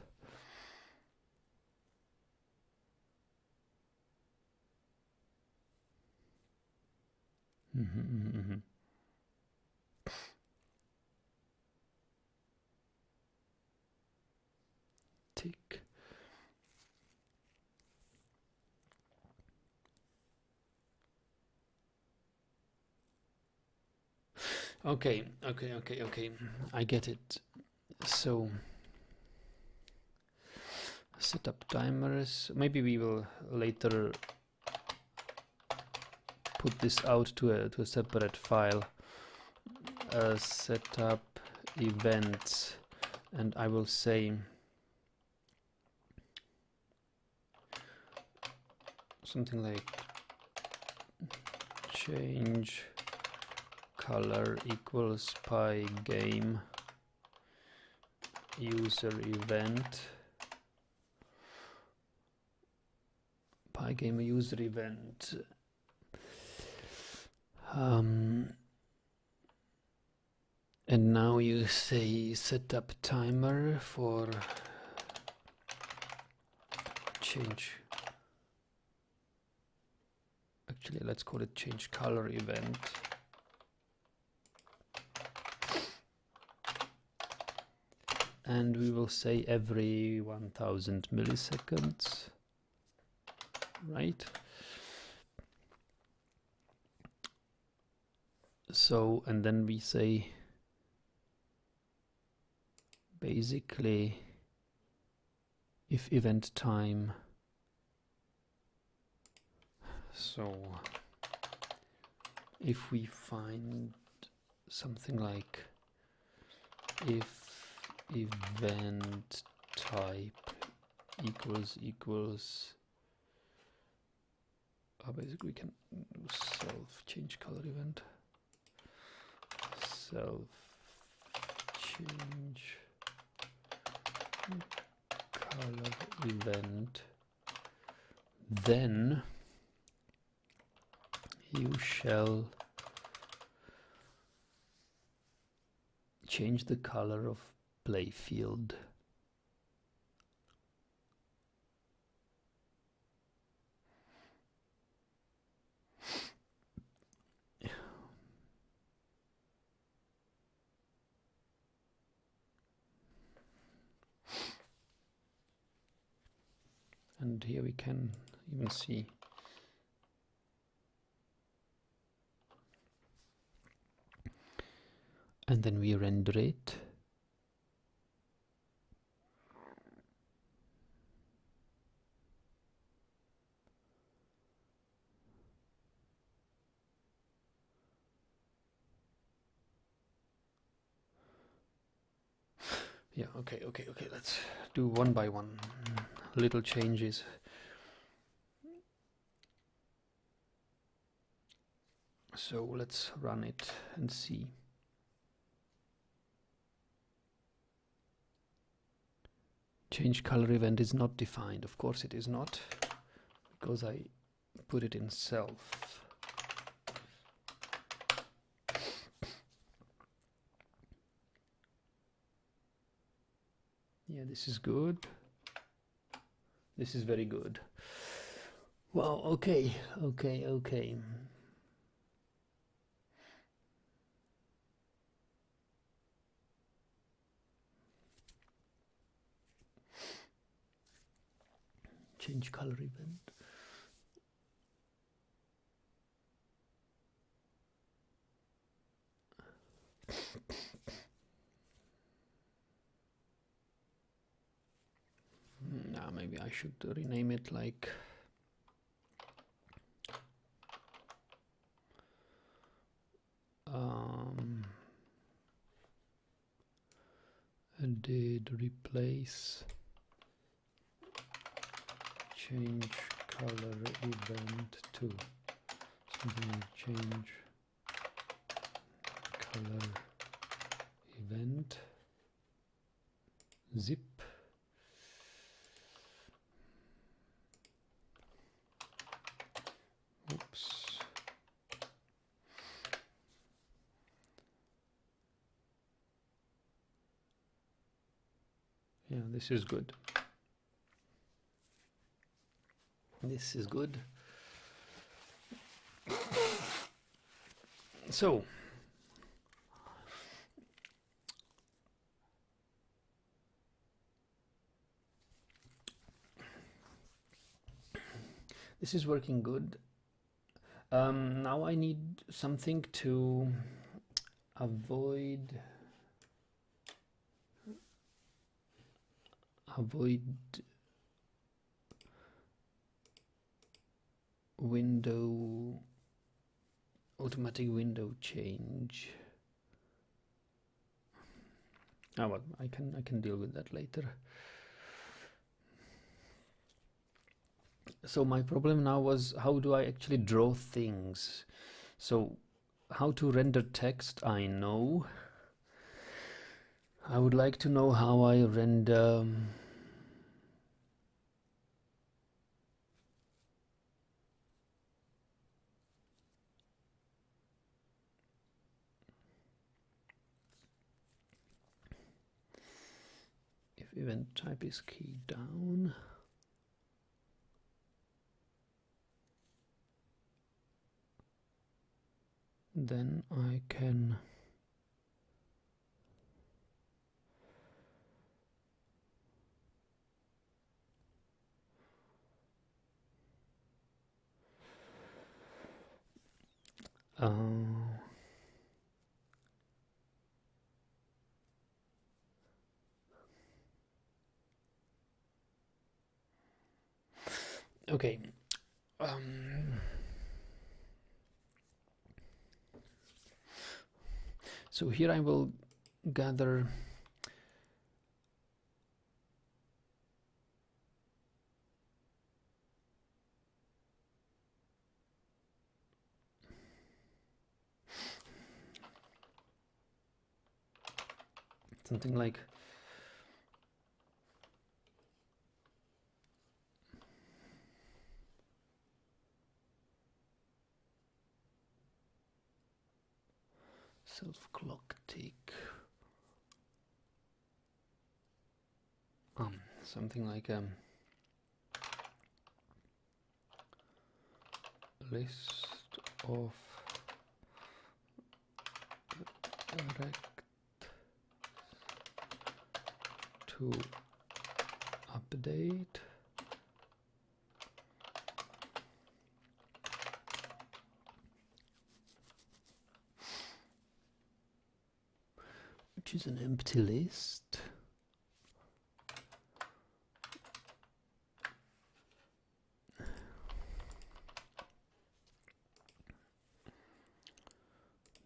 Tick. Okay. I get it. So set up timers. Maybe we will later put this out to a separate file. Set up events, and I will say something like change color equals Pygame user event. Pygame user event. And now you say set up timer for change. Actually, let's call it change color event. And we will say every 1000 milliseconds, right? So, and then we say basically if event time, so if we find something like if event type equals basically we can do self change color event, self change color event, then you shall change the color of Playfield. And here we can even see and then we render it. Yeah, okay, let's do one by one, little changes. So let's run it and see. Change color event is not defined. Of course it is not, because I put it in self. Yeah, this is good. This is very good. Wow, okay. Change color event. Now maybe I should rename it like did replace change color event to something, change color event zip. Oops. Yeah, this is good. This is good. So this is working good. Now I need something to avoid automatic window change. Well, I can deal with that later. So my problem now was, how do I actually draw things? So how to render text, I know. I would like to know how I render if event type is keyed down. Then I can okay. So here I will gather something like self clock tick. something like list of rect to update which is an empty list.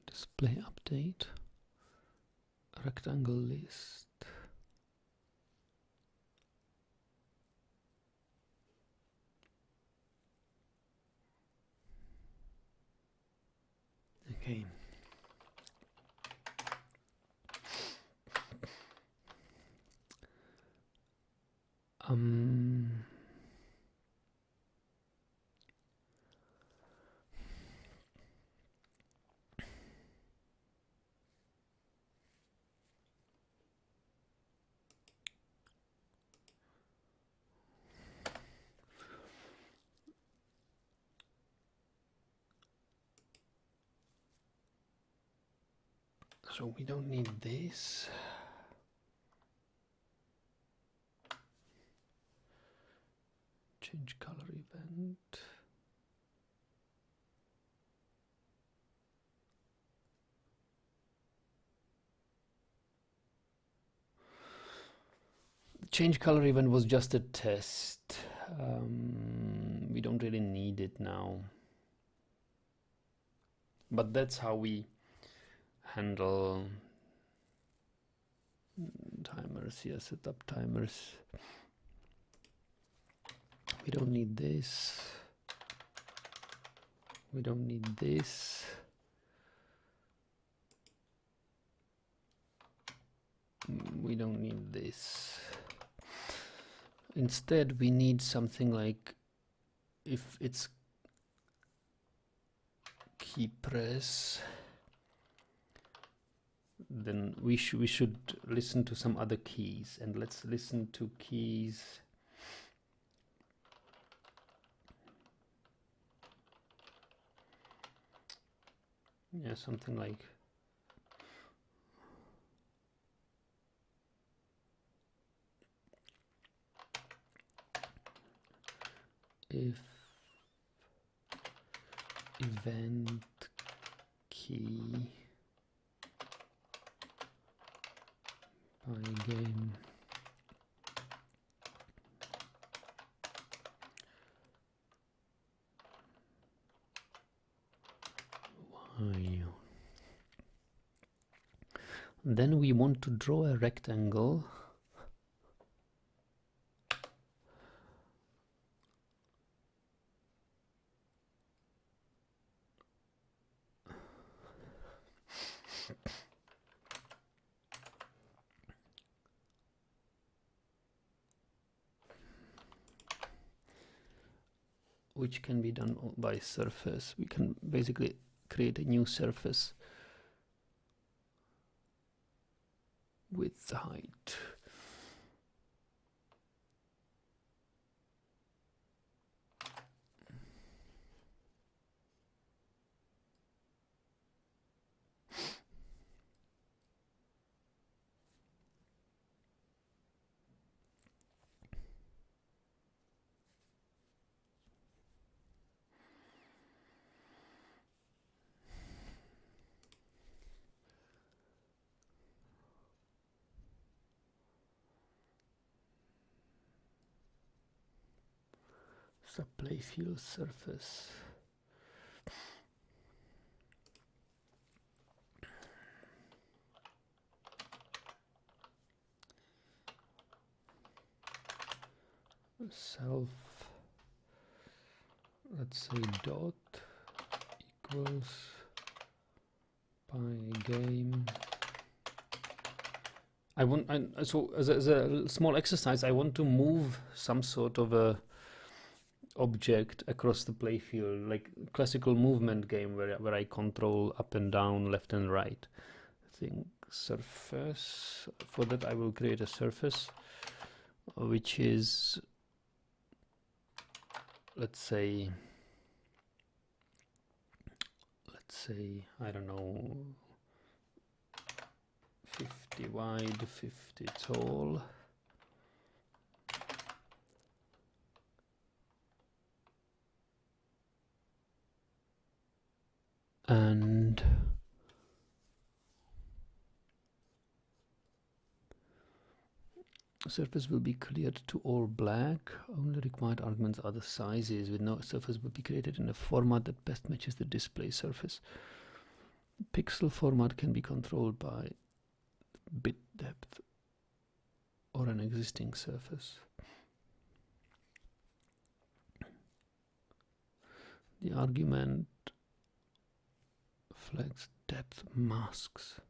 Display update rectangle list. Okay. So we don't need this. Change color event. Change color event was just a test. We don't really need it now. But that's how we handle timers. Yeah, set up timers. We don't need this. We don't need this. We don't need this. Instead, we need something like, if it's key press, then we should listen to some other keys, and let's listen to keys. Yeah, something like if event key Pygame while. Then we want to draw a rectangle which can be done by surface. We can basically create a new surface with height. So Playfield surface. Self, let's say dot equals Pygame. So as a small exercise, I want to move some sort of a object across the playfield, like classical movement game where I control up and down, left and right. I think surface. For that I will create a surface which is, let's say, I don't know, 50 wide, 50 tall. And surface will be cleared to all black. Only required arguments are the sizes. With no surface will be created in a format that best matches the display surface. Pixel format can be controlled by bit depth or an existing surface. The argument flags depth masks.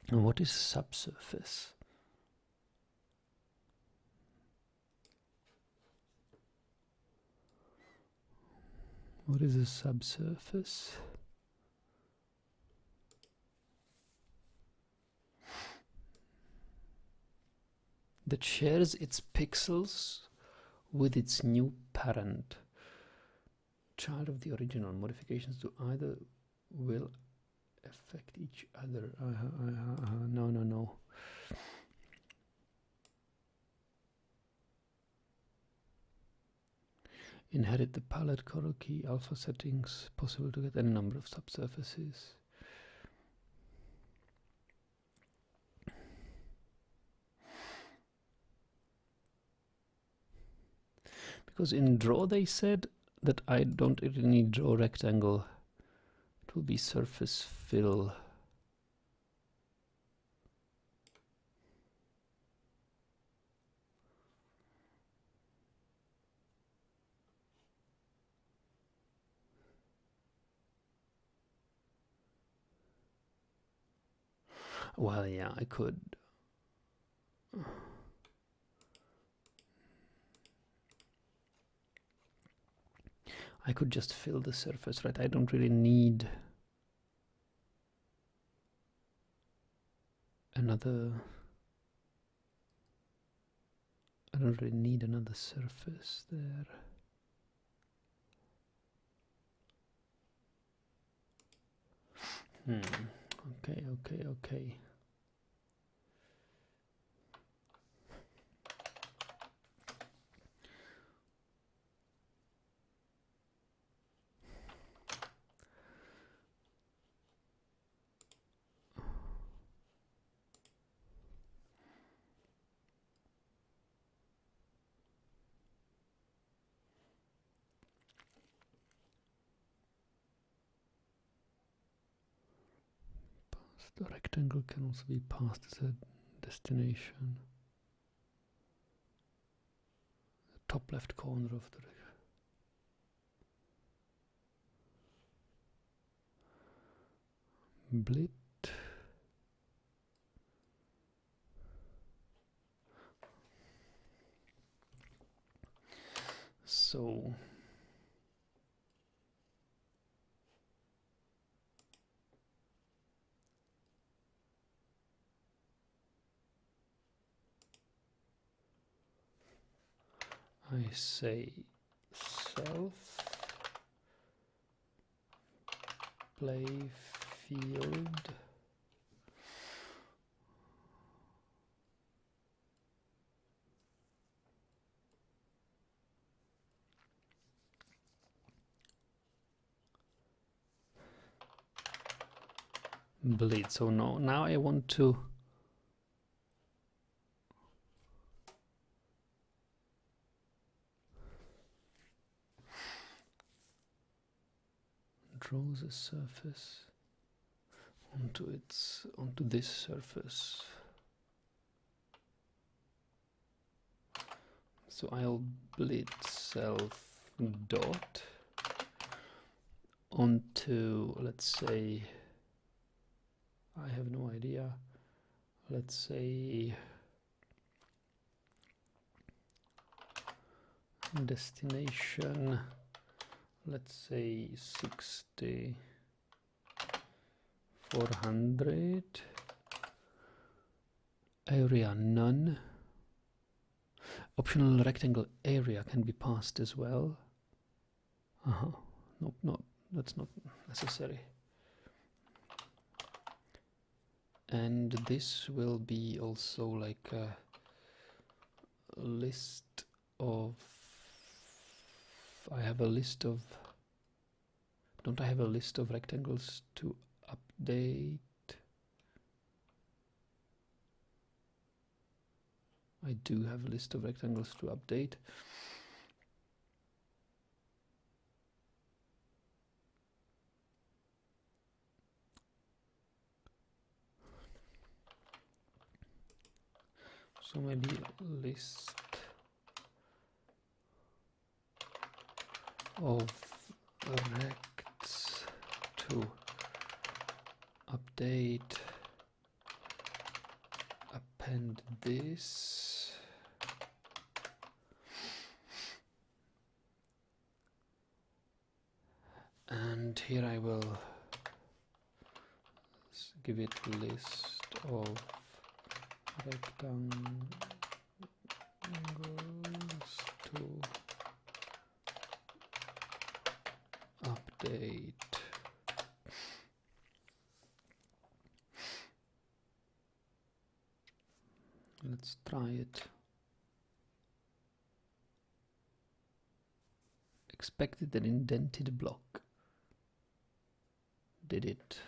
And what is subsurface? What is a subsurface? That shares its pixels with its new parent, child of the original. Modifications to either will affect each other. No. Inherit the palette color key alpha settings. Possible to get any number of subsurfaces. Because in draw they said that I don't really need draw rectangle. It will be surface fill. Well, yeah, I could. I could just fill the surface, right? I don't really need another. I don't really need another surface there. Okay. The rectangle can also be passed as a destination. The top left corner of the blit. So I say self Playfield bleed. So now I want to draw the surface onto this surface. So I'll bleed self dot onto, let's say, I have no idea, let's say destination, let's say 60 400, area none. Optional rectangle area can be passed as well. Nope, that's not necessary. And this will be also like a list of, I have a list of, don't I have a list of rectangles to update? I do have a list of rectangles to update. So maybe list of rects to update, append this. And here I will give it list of rectangles to update. Let's try it. Expected an indented block. Did it?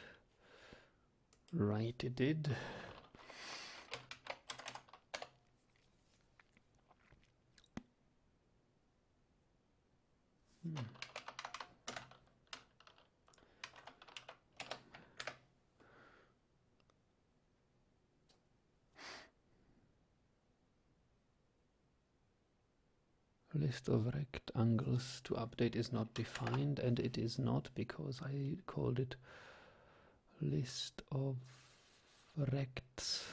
Right, it did. List of rectangles to update is not defined, and it is not because I called it list of rects.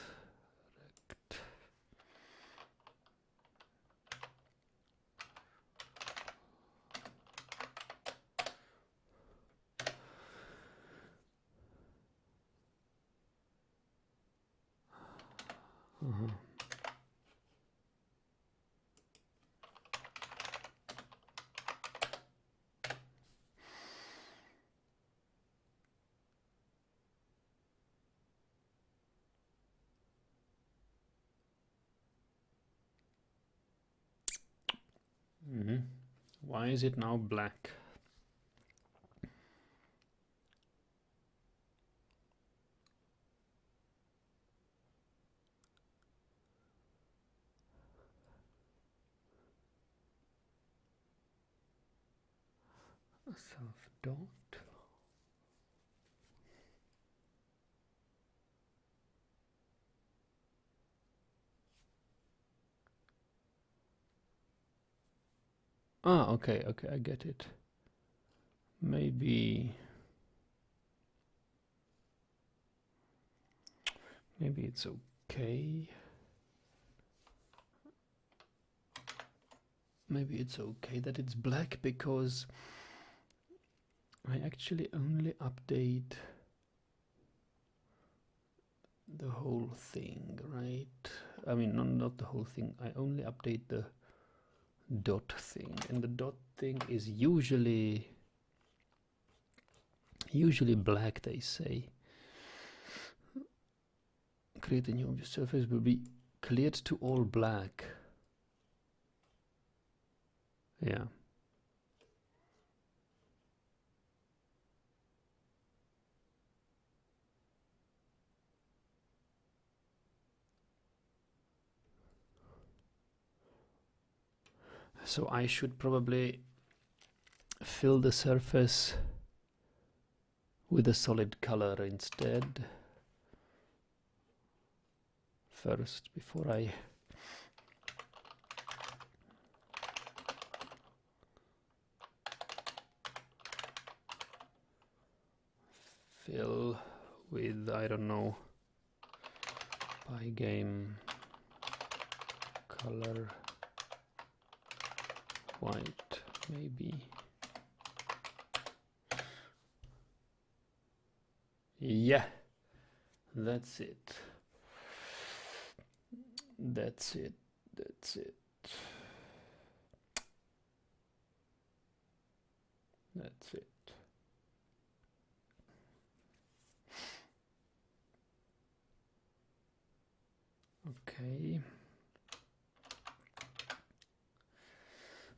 Why is it now black? Self dot. Ah, okay, I get it. Maybe it's okay. Maybe it's okay that it's black because I actually only update the whole thing, right? I mean, not the whole thing. I only update the dot thing, and the dot thing is usually black, they say. Create a new surface will be cleared to all black. Yeah. So I should probably fill the surface with a solid color instead first, before I fill with, I don't know, Pygame color white, maybe. Yeah, that's it. That's it. That's it. That's it. Okay.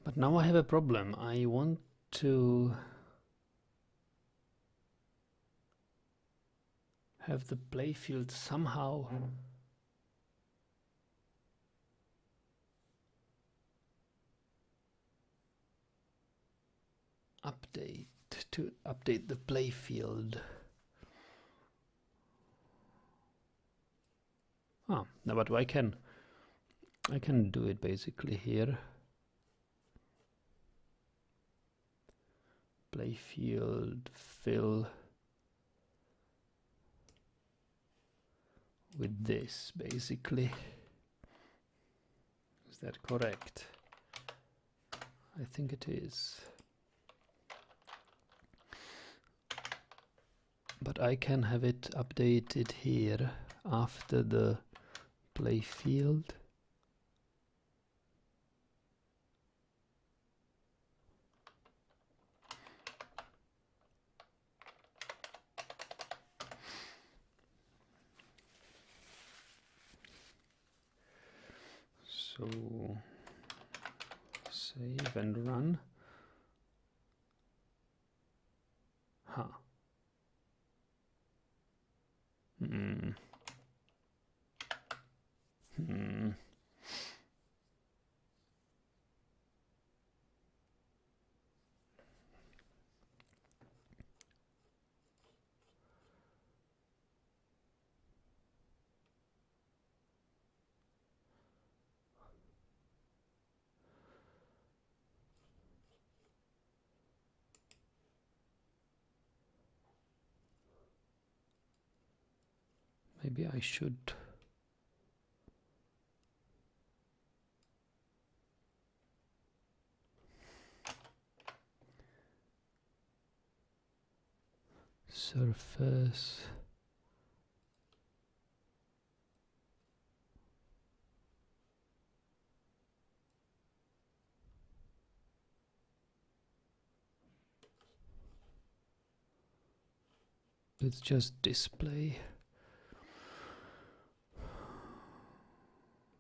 But now I have a problem. I want to have the playfield somehow update the playfield. Ah, no, but I can do it basically here. Playfield fill with this basically. Is that correct? I think it is. But I can have it updated here after the playfield. So save and run. Huh. Maybe I should surface. Let's just display.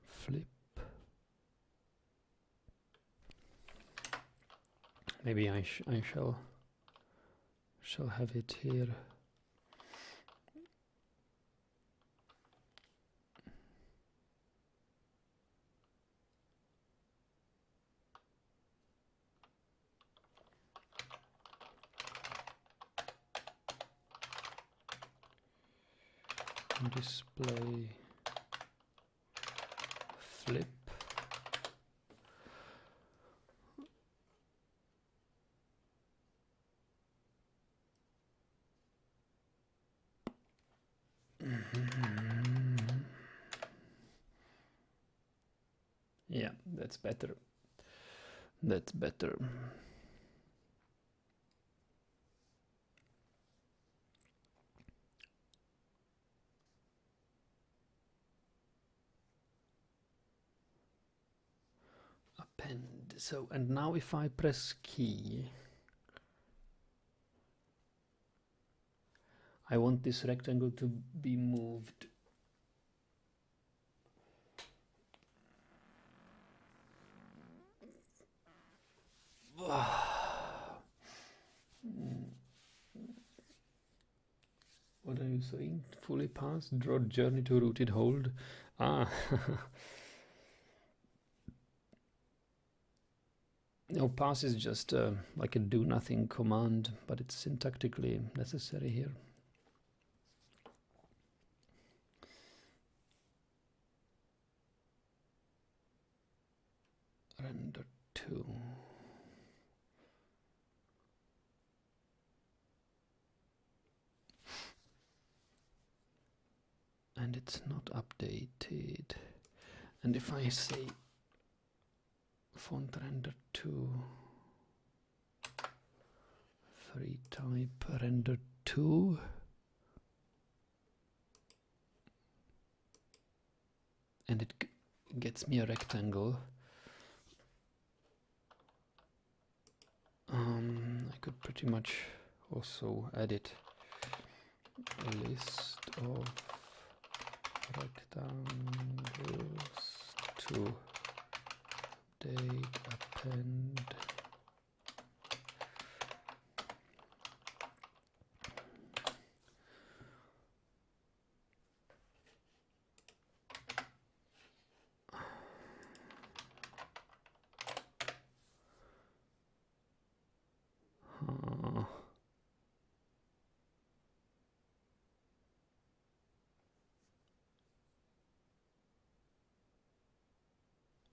Flip. Maybe I shall have it here. Display flip. Yeah, that's better. That's better. Append. So, and now if I press key, I want this rectangle to be moved. What are you saying? Fully passed? Draw journey to rooted hold? Ah. No, pass is just like a do nothing command, but it's syntactically necessary here. Render to. And it's not updated. And if I say font render to free type render to, and it gets me a rectangle. I could pretty much also edit a list of rectangles to date append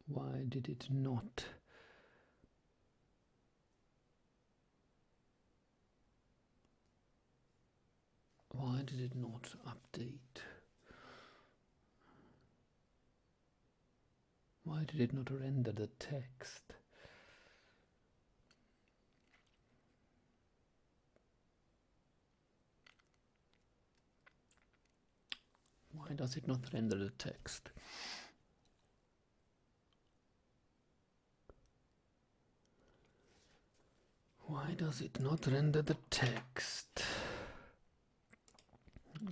why did it not? Why did it not update? Why did it not render the text? Why does it not render the text? Why does it not render the text?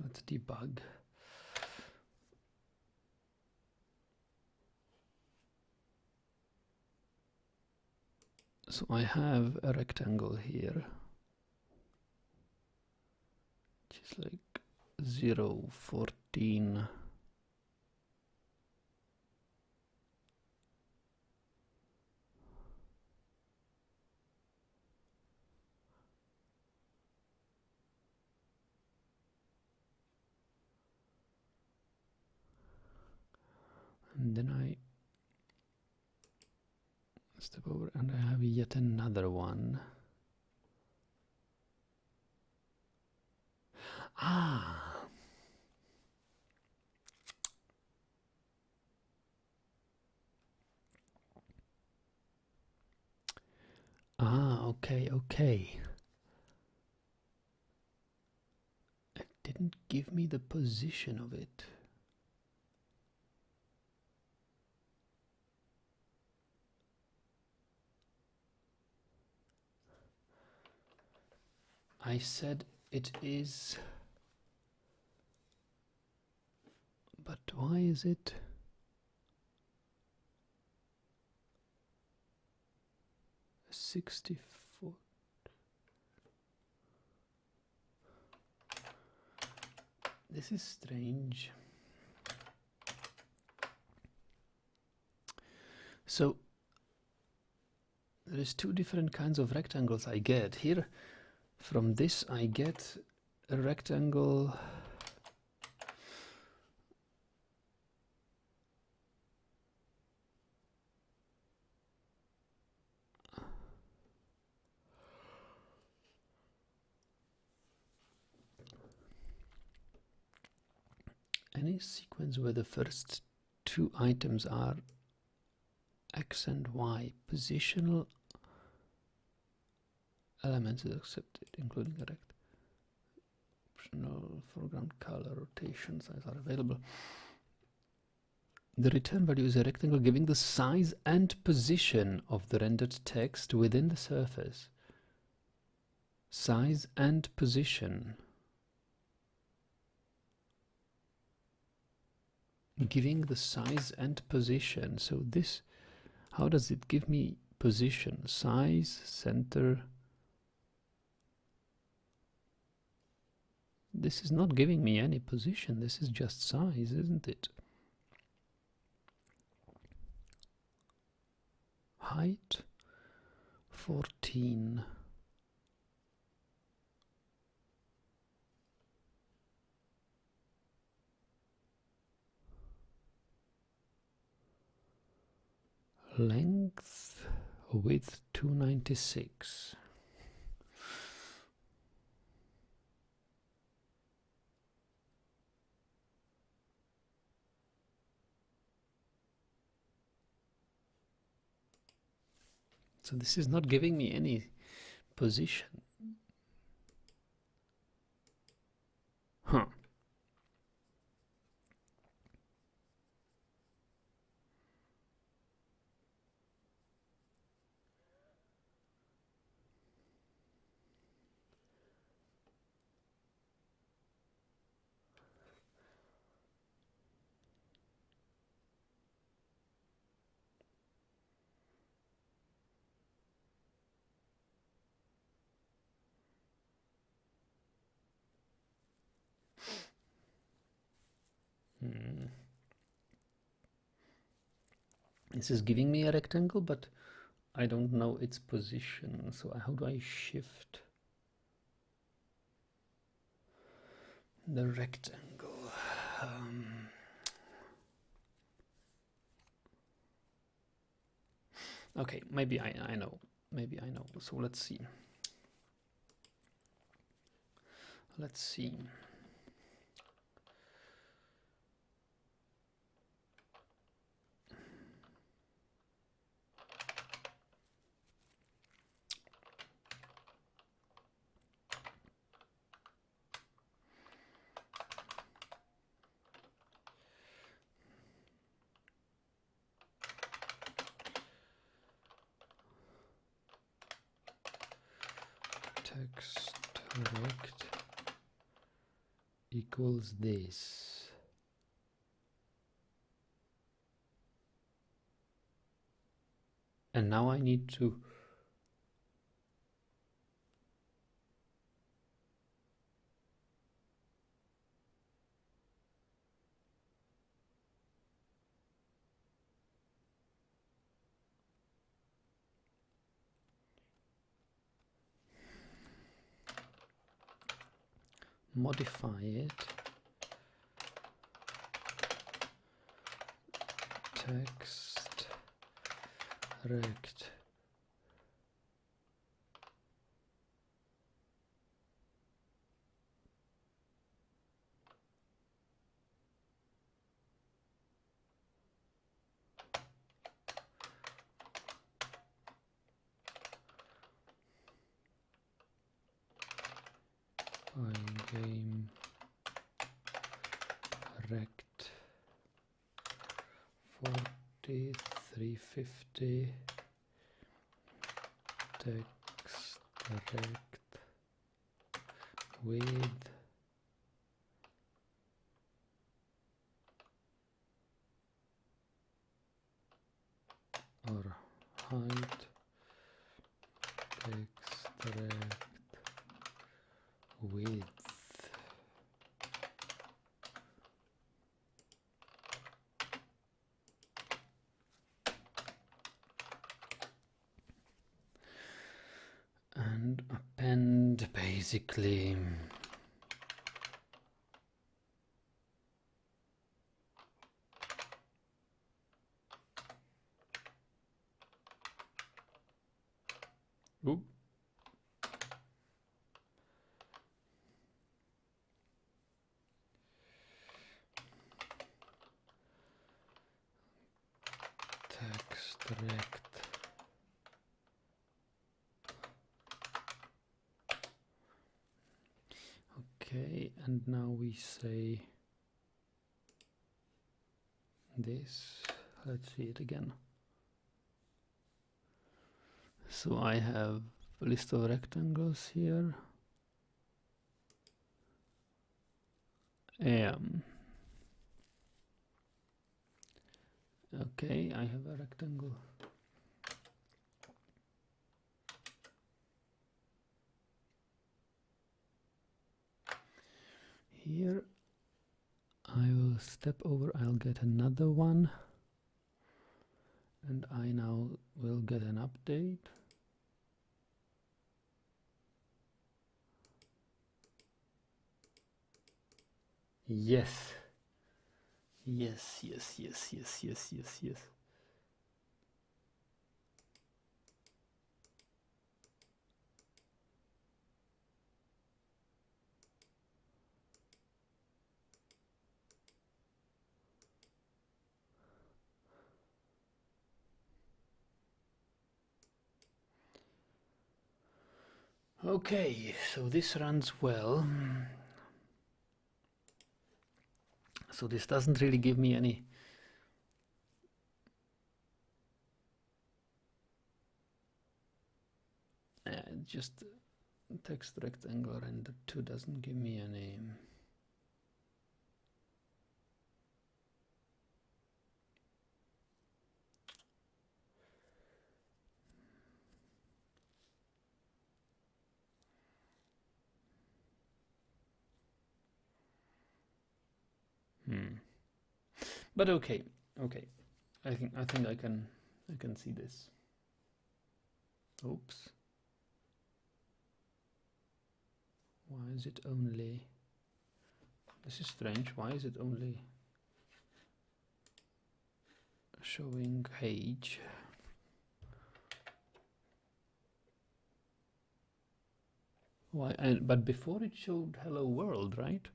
Let's debug. So I have a rectangle here, which is like 0, 14. And then I step over and I have yet another one. Okay. It didn't give me the position of it. I said it is, but why is it? $64. This is strange. So there is two different kinds of rectangles I get here. From this I get a rectangle any sequence where the first two items are X and Y. Positional elements is accepted, including a rect. Optional foreground color, rotation, size are available. The return value is a rectangle giving the size and position of the rendered text within the surface. Size and position. Giving the size and position. So this, how does it give me position? Size, center. This is not giving me any position. This is just size, isn't it? Height. 14. Length, width 296. So this is not giving me any position. Huh. This is giving me a rectangle, but I don't know its position. So how do I shift the rectangle? Okay, maybe I know. Maybe I know. So let's see. Let's see. Text rect equals this. And now I need to modify it. Text rect Pygame rect 4350 text rect width or height text rect width. And append basically Oop. Text rect okay, and now we say this. Let's see it again. So I have a list of rectangles here. Okay, I have a rectangle. Here I will step over, I'll get another one, and I now will get an update. Yes. Yes, yes, yes, yes, yes, yes, yes. Okay, so this runs well. So this doesn't really give me any just text rectangle render 2 doesn't give me any. But okay, okay. I think I can see this. Oops. Why is it only? This is strange. Why is it only showing age? Why? But before it showed hello world, right?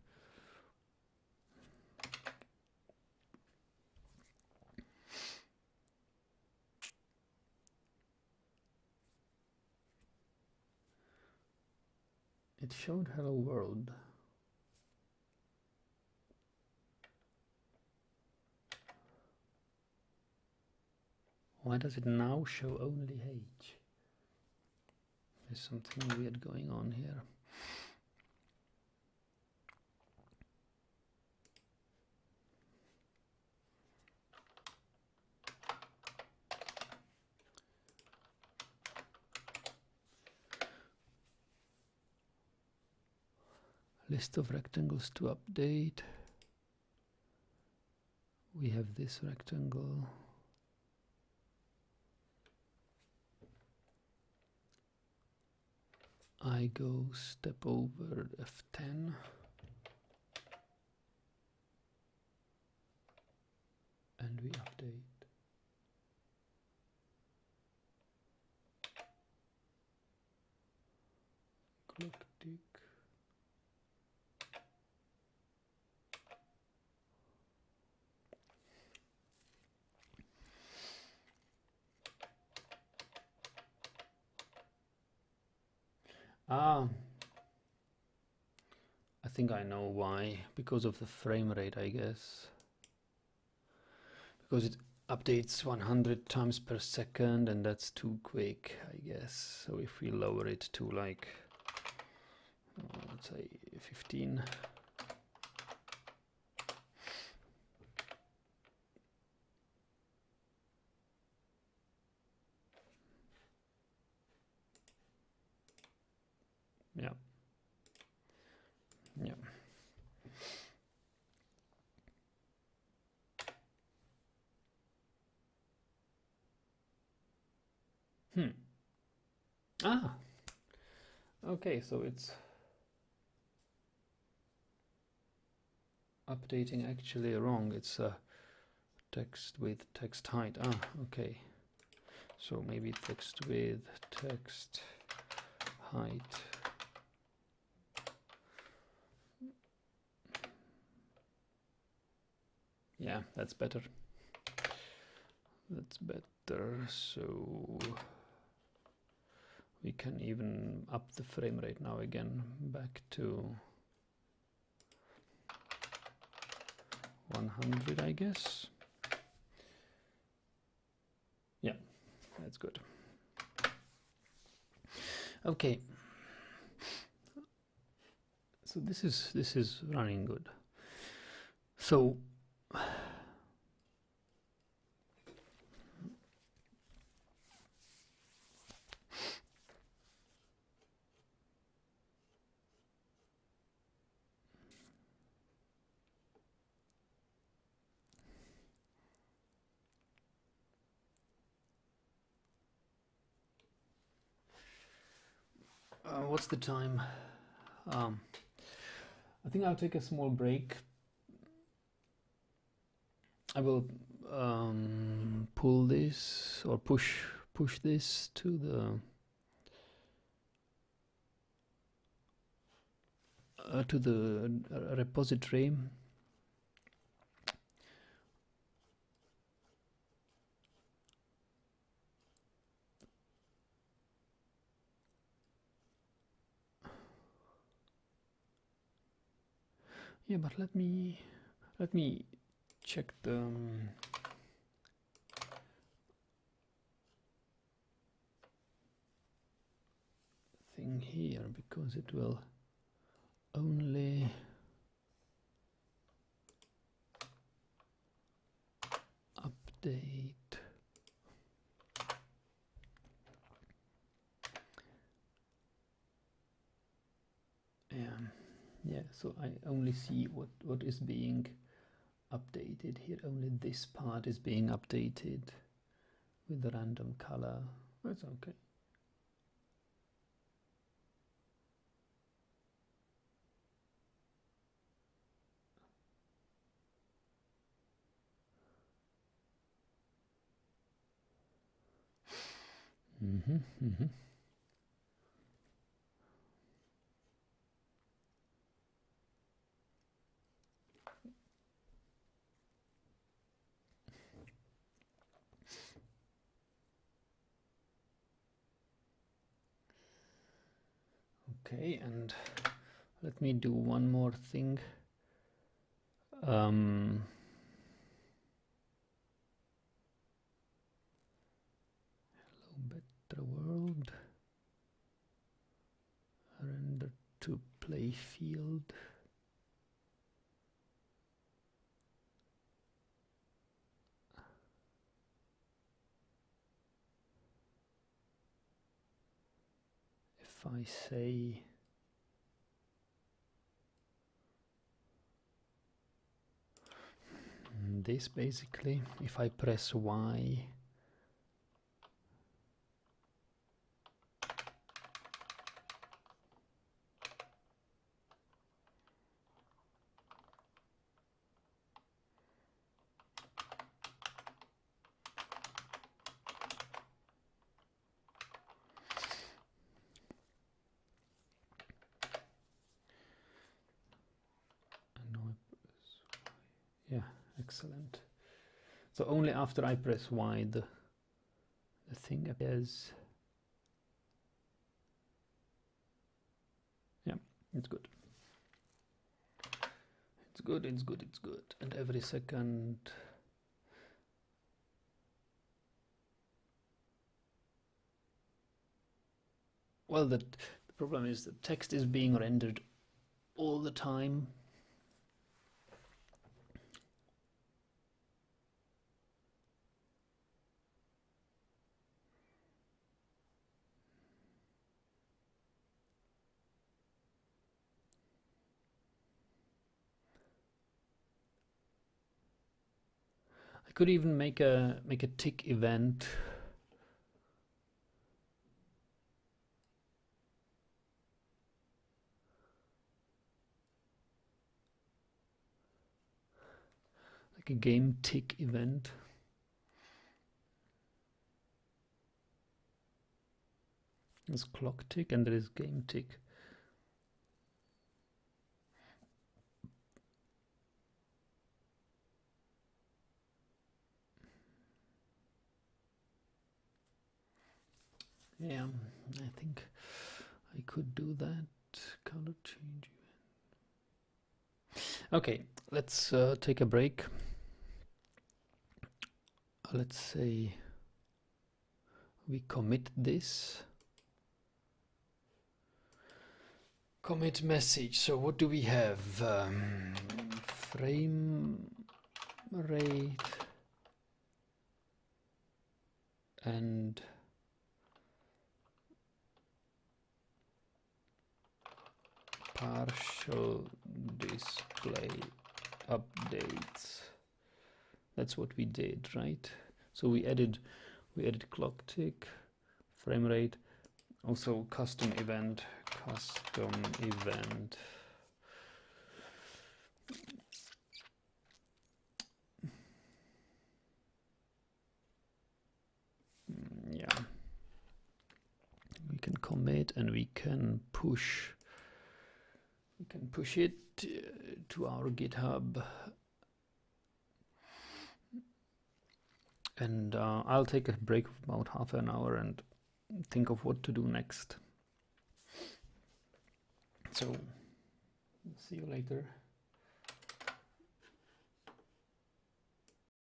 It showed hello world. Why does it now show only H? There's something weird going on here. List of rectangles to update. We have this rectangle. I go step over F10. And we update. Clock tick. Ah, I think I know why. Because of the frame rate, I guess. Because it updates 100 times per second, and that's too quick, I guess. So if we lower it to like, let's say 15. Yeah. Yeah. Ah, okay, so it's updating actually wrong. It's text width, text height. Ah, okay. So maybe text width, text height. Yeah, that's better. That's better. So we can even up the frame rate now again back to 100, I guess. Yeah, that's good. Okay. So this is running good. So what's the time? I think I'll take a small break I will pull this or push this to the repository. Yeah, but let me check the thing here, because it will only update. Yeah, so I only see what is being updated here. Only this part is being updated with the random color. That's okay. Okay, and let me do one more thing. Hello, better world. Render to Playfield. If I say this, basically, if I press Y, yeah, excellent. So only after I press Y, the thing appears. Yeah, it's good. It's good, it's good, it's good. And every second. Well, the problem is the text is being rendered all the time. I could even make a tick event. Like a game tick event. There's clock tick and there is game tick. Yeah, I think I could do that. Color change. Okay, let's take a break. Let's say we commit this. Commit message. So what do we have? Frame rate and partial display updates. That's what we did, right? So we added clock tick, frame rate, also custom event. commit, and we can push it to our GitHub. And I'll take a break of about half an hour and think of what to do next. So, see you later.